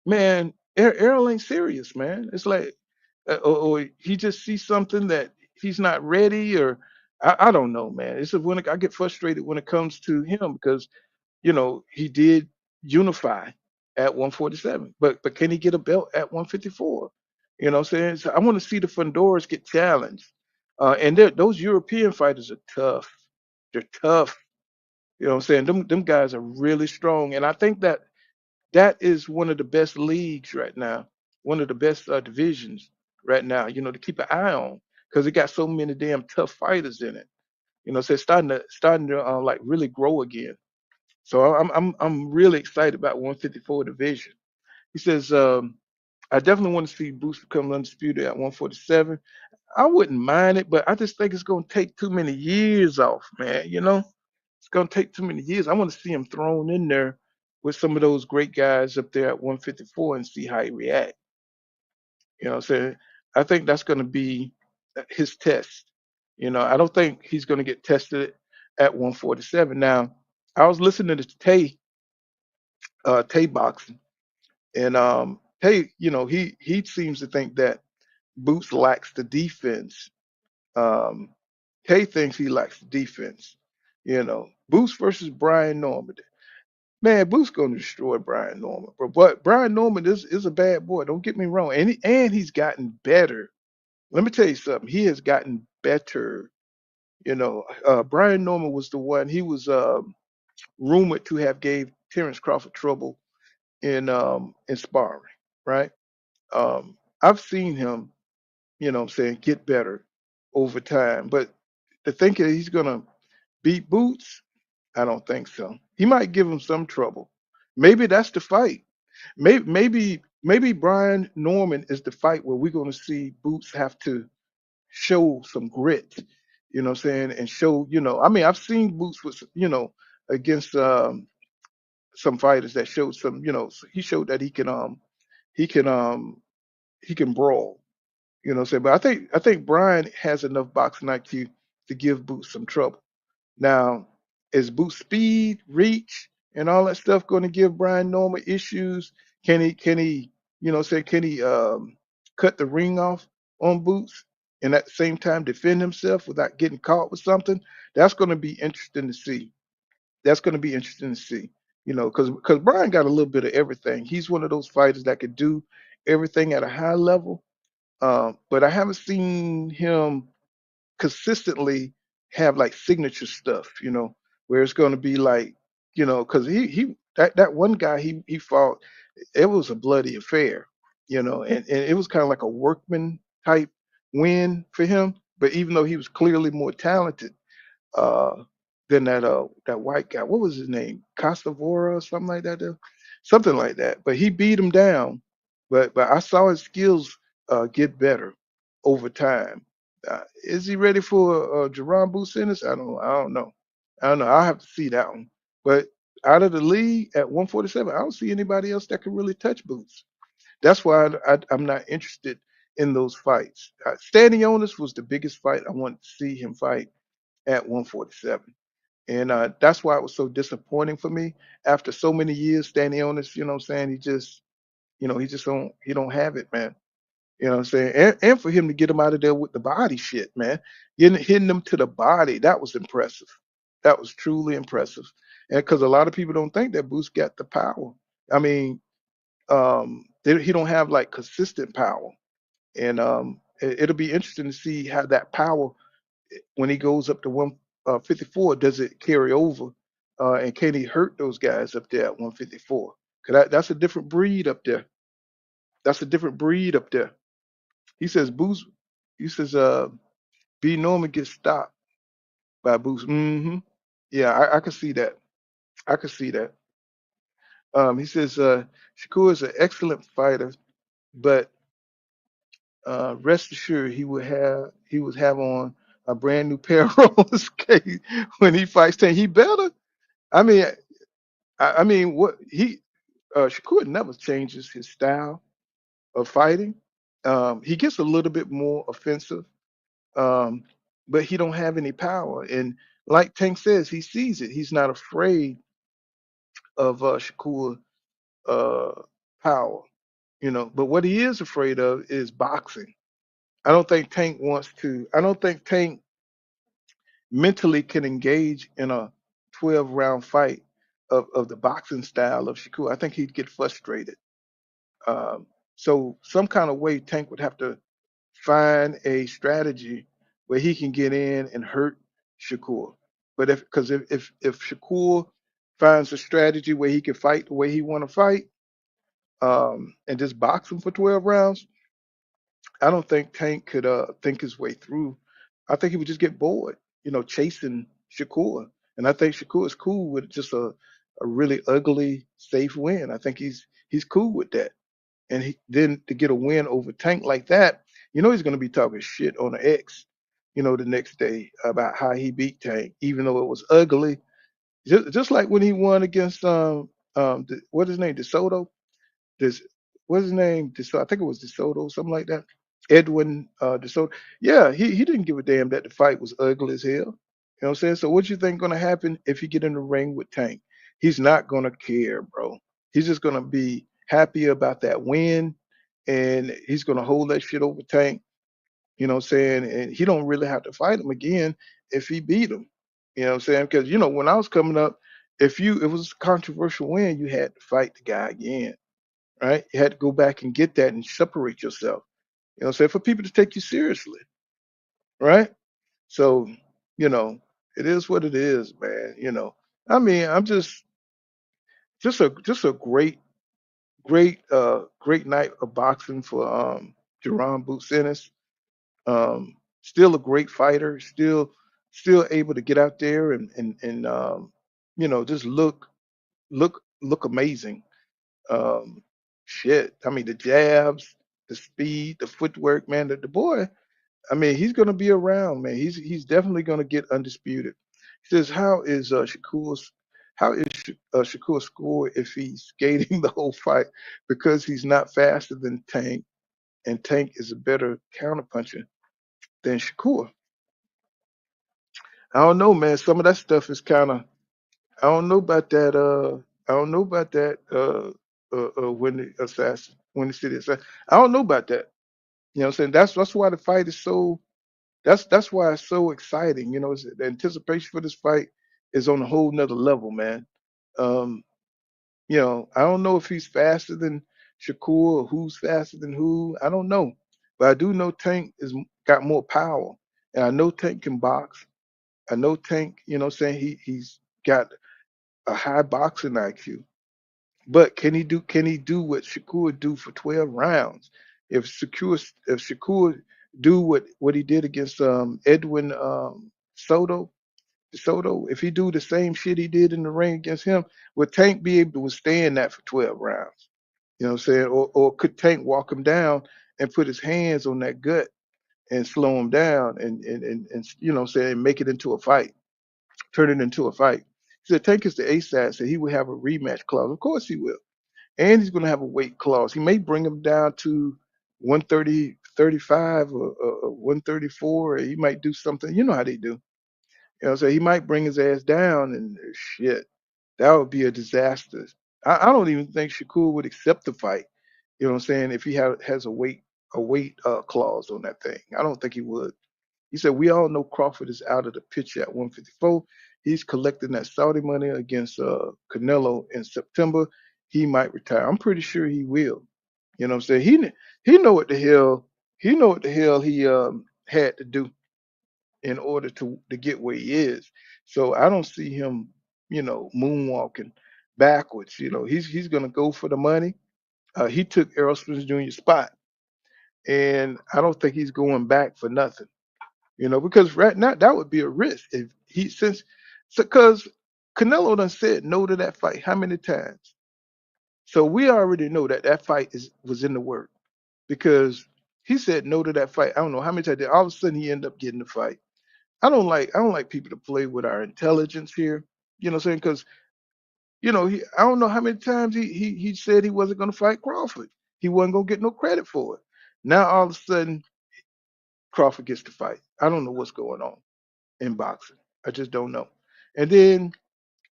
man, Errol ain't serious, man. It's like, or he just sees something that he's not ready, or I don't know, man. It's when I get frustrated when it comes to him because he did unify at 147, but can he get a belt at 154? You know what I'm saying? So I want to see the Fondoras get challenged. And those European fighters are tough. They're tough. You know what I'm saying? Them guys are really strong. And I think that is one of the best leagues right now, one of the best divisions right now, to keep an eye on because it got so many damn tough fighters in it. So it's starting to like really grow again. So I'm really excited about 154 division. He says, I definitely want to see Boots become undisputed at 147. I wouldn't mind it, but I just think it's gonna take too many years off, man. It's gonna take too many years. I want to see him thrown in there with some of those great guys up there at 154 and see how he react. You know what I'm saying? I think that's gonna be his test. I don't think he's gonna get tested at 147. Now, I was listening to Tay boxing. And Tay, he seems to think that Boots lacks the defense. Um, Tay thinks he lacks the defense. Boots versus Brian Norman. Man, Boots gonna destroy Brian Norman, bro. But Brian Norman is a bad boy. Don't get me wrong. And he's gotten better. Let me tell you something. He has gotten better. Brian Norman was the one. He was rumored to have gave Terrence Crawford trouble in sparring, right? I've seen him, what I'm saying, get better over time. But to think that he's gonna beat Boots, I don't think so. He might give him some trouble. Maybe that's the fight. Maybe Brian Norman is the fight where we're gonna see Boots have to show some grit, what I'm saying, and show, I mean, I've seen Boots with, against some fighters that showed some, he showed that he can um he can brawl. You know what I'm saying? But I think Brian has enough boxing IQ to give Boots some trouble. Now, is Boots speed, reach, and all that stuff going to give Brian Norman issues? Can he, can he cut the ring off on Boots and at the same time defend himself without getting caught with something? That's going to be interesting to see. That's going to be interesting to see. Because Brian got a little bit of everything. He's one of those fighters that could do everything at a high level, but I haven't seen him consistently have like signature stuff, where it's going to be like, because that one guy he fought, it was a bloody affair, and it was kind of like a workman type win for him. But even though he was clearly more talented uh, than that white guy, what was his name, Castavora or something like that, something like that. But he beat him down. But I saw his skills get better over time. Is he ready for Jaron Boots Ennis? I don't know. I don't know. I'll have to see that one. But out of the league at 147, I don't see anybody else that can really touch Boots. That's why I'm not interested in those fights. Stannions was the biggest fight I wanted to see him fight at 147. And that's why it was so disappointing for me. After so many years, Stannions, what I'm saying, he don't have it, man. You know what I'm saying? And for him to get him out of there with the body shit, man. Hitting him to the body, that was impressive. That was truly impressive. And because a lot of people don't think that Boost got the power. I mean, he don't have like consistent power. And it'll be interesting to see how that power, when he goes up to 154, does it carry over? And can he hurt those guys up there at 154? Because that's a different breed up there. That's a different breed up there. He says Boost. He says B Norman gets stopped by Boost. Yeah, I can see that. I can see that. He says Shakur is an excellent fighter, but rest assured he would have on a brand new pair of roller skates when he fights. Tank. He better. I mean, what he Shakur never changes his style of fighting. He gets a little bit more offensive, um, but he don't have any power. And like Tank says, he sees it. He's not afraid of Shakur uh, power, you know. But what he is afraid of is boxing. I don't think Tank wants to. I don't think Tank mentally can engage in a 12 round fight of the boxing style of Shakur. I think he'd get frustrated. Um, so some kind of way Tank would have to find a strategy where he can get in and hurt Shakur. But if Shakur finds a strategy where he can fight the way he want to fight, and just box him for 12 rounds, I don't think Tank could think his way through. I think he would just get bored, you know, chasing Shakur. And I think Shakur is cool with just a really ugly, safe win. I think he's cool with that. And then to get a win over Tank like that, you know he's going to be talking shit on the X, you know, the next day about how he beat Tank, even though it was ugly. Just like when he won against what his name, DeSoto. This what's his name? DeSoto, I think it was DeSoto, something like that. Edwin DeSoto. Yeah, he didn't give a damn that the fight was ugly as hell. You know what I'm saying? So what you think gonna happen if you get in the ring with Tank? He's not gonna care, bro. He's just gonna be happy about that win, and he's gonna hold that shit over Tank. You know what I'm saying? And he don't really have to fight him again if he beat him. You know what I'm saying? Because you know when I was coming up, if it was a controversial win, you had to fight the guy again, right? You had to go back and get that and separate yourself. You know what I'm saying? For people to take you seriously, right? So, you know, it is what it is, man. You know, I mean, I'm just a great night of boxing for Jaron Boots Ennis. Still a great fighter, still able to get out there and you know, just look amazing. Um, shit. I mean, the jabs, the speed, the footwork, man. The boy. I mean, he's gonna be around, man. He's definitely gonna get undisputed. He says, Shakur's score if he's skating the whole fight because he's not faster than Tank, and Tank is a better counterpuncher than Shakur. I don't know, man. Some of that stuff is kind of. I don't know about that. I don't know about that. When the assassin, when the city assassin. I don't know about that. You know what I'm saying? That's why the fight is so. That's why it's so exciting. You know, the anticipation for this fight is on a whole nother level, man. Um, you know, I don't know if he's faster than Shakur or who's faster than who. I don't know, but I do know Tank is got more power, and I know Tank can box. I know Tank. You know, what I'm saying he's got a high boxing IQ. But can he do what Shakur do for 12 rounds? If Shakur do what he did against Edwin Soto, if he do the same shit he did in the ring against him, would Tank be able to withstand that for 12 rounds? You know what I'm saying? Or could Tank walk him down and put his hands on that gut and slow him down and you know what I'm saying, make it into a fight, turn it into a fight. He said Tank is the ASAP, so he would have a rematch clause. Of course he will. And he's going to have a weight clause. He may bring him down to 130, 35 or 134. Or he might do something. You know how they do. You know, so he might bring his ass down and shit. That would be a disaster. I don't even think Shakur would accept the fight. You know what I'm saying? If he has a weight clause on that thing, I don't think he would. He said, we all know Crawford is out of the picture at 154. He's collecting that Saudi money against Canelo in September. He might retire. I'm pretty sure he will. You know what I'm saying? He know what the hell he had to do in order to get where he is. So I don't see him, you know, moonwalking backwards. You know, he's gonna go for the money. He took Errol Spence Jr.'s spot, and I don't think he's going back for nothing. You know, because right now that would be a risk if he because Canelo done said no to that fight how many times? So we already know that that fight was in the work because he said no to that fight. I don't know how many times. All of a sudden he ended up getting the fight. I don't like people to play with our intelligence here. You know what I'm saying? Because you know I don't know how many times he said he wasn't going to fight Crawford. He wasn't going to get no credit for it. Now all of a sudden Crawford gets to fight. I don't know what's going on in boxing. I just don't know. And then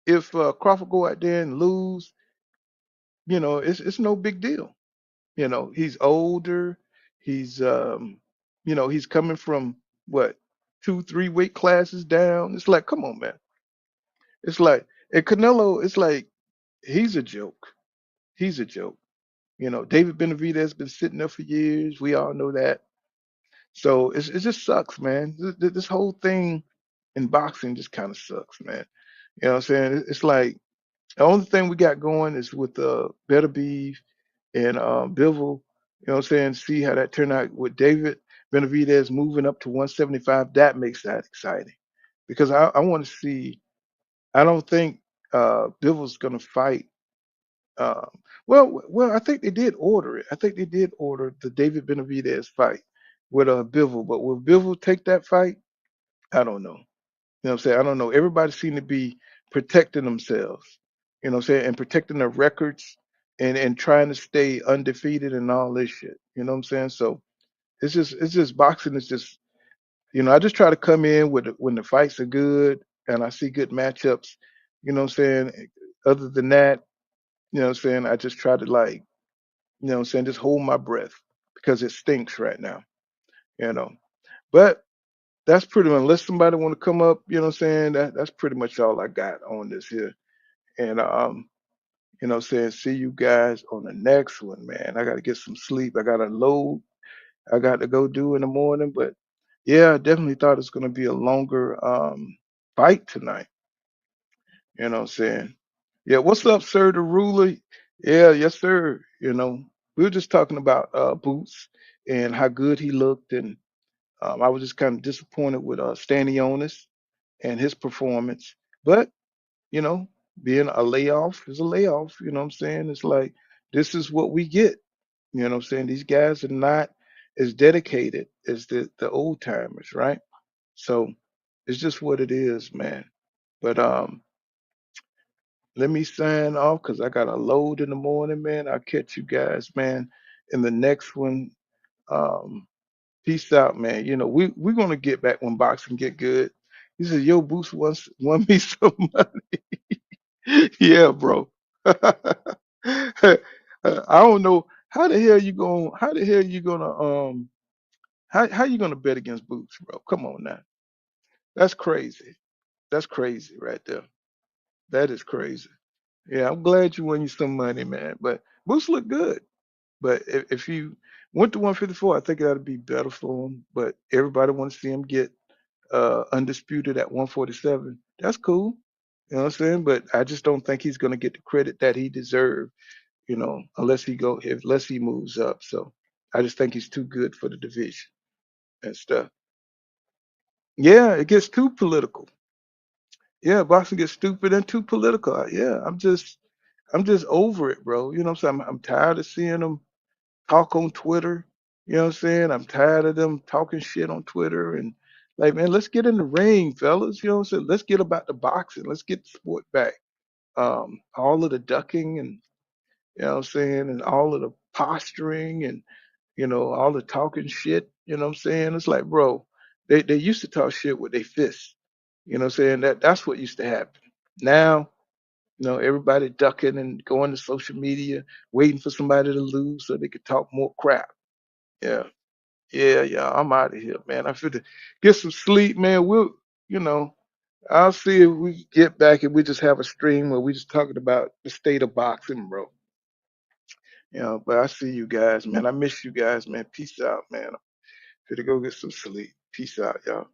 if Crawford go out there and lose, it's no big deal. He's older. He's he's coming from what 2, 3 weight classes down. It's like, come on, man. It's like, and Canelo, it's like he's a joke. He's a joke. David Benavidez has been sitting there for years. We all know that. So it just sucks, man. This whole thing in boxing just kind of sucks, man. You know what I'm saying? It's like the only thing we got going is with Better Beef and Bivol. You know what I'm saying? See how that turned out with David Benavidez moving up to 175. That makes that exciting because I want to see. I don't think Bivol's going to fight. Um, well, I think they did order it. I think they did order the David Benavidez fight with Bivol, but will Bivol take that fight? I don't know. You know what I'm saying? I don't know. Everybody seemed to be protecting themselves, you know what I'm saying, and protecting their records and trying to stay undefeated and all this shit. You know what I'm saying? So it's just boxing is just I just try to come in with when the fights are good and I see good matchups, you know what I'm saying? Other than that, you know what I'm saying, I just try to like, you know what I'm saying, just hold my breath because it stinks right now, you know. But that's pretty much unless somebody want to come up, you know what I'm saying, that's pretty much all I got on this here. And you know what I'm saying, see you guys on the next one, man. I gotta get some sleep. I got a load I got to go do in the morning. But yeah, I definitely thought it's gonna be a longer fight tonight. You know what I'm saying? Yeah, what's up, sir, the ruler? Yeah, yes, sir. We were just talking about Boots and how good he looked, and I was just kind of disappointed with Stannions and his performance. But you know, being a layoff is a layoff. You know what I'm saying? It's like this is what we get. You know what I'm saying? These guys are not as dedicated as the old timers, right? So it's just what it is, man. But let me sign off because I got a load in the morning, man. I'll catch you guys, man, in the next one. Um, peace out, man. We're gonna get back when boxing get good. He said, "Yo, Boost won me some money." Yeah, bro. I don't know how the hell you going. How the hell you gonna how you gonna bet against Boots, bro? Come on now. That's crazy. That's crazy right there. That is crazy. Yeah, I'm glad you won you some money, man. But Boots look good. But if you went to 154, I think that'd be better for him. But everybody wants to see him get undisputed at 147. That's cool. You know what I'm saying? But I just don't think he's gonna get the credit that he deserved, unless he moves up. So I just think he's too good for the division and stuff. Yeah, it gets too political. Yeah, boxing gets stupid and too political. Yeah, I'm just over it, bro. You know what I'm saying? I'm tired of seeing them talk on Twitter. You know what I'm saying? I'm tired of them talking shit on Twitter and like, man, let's get in the ring, fellas. You know what I'm saying? Let's get about the boxing. Let's get the sport back. All of the ducking and you know what I'm saying, and all of the posturing and all the talking shit. You know what I'm saying? It's like, bro, they used to talk shit with their fists. You know what I'm saying? That's what used to happen. Now everybody ducking and going to social media, waiting for somebody to lose so they could talk more crap. Yeah, yeah. I'm out of here, man. I feel to get some sleep, man. You know, I'll see if we get back and we just have a stream where we just talking about the state of boxing, bro. But I see you guys, man. I miss you guys, man. Peace out, man. I'm to go get some sleep. Peace out, y'all.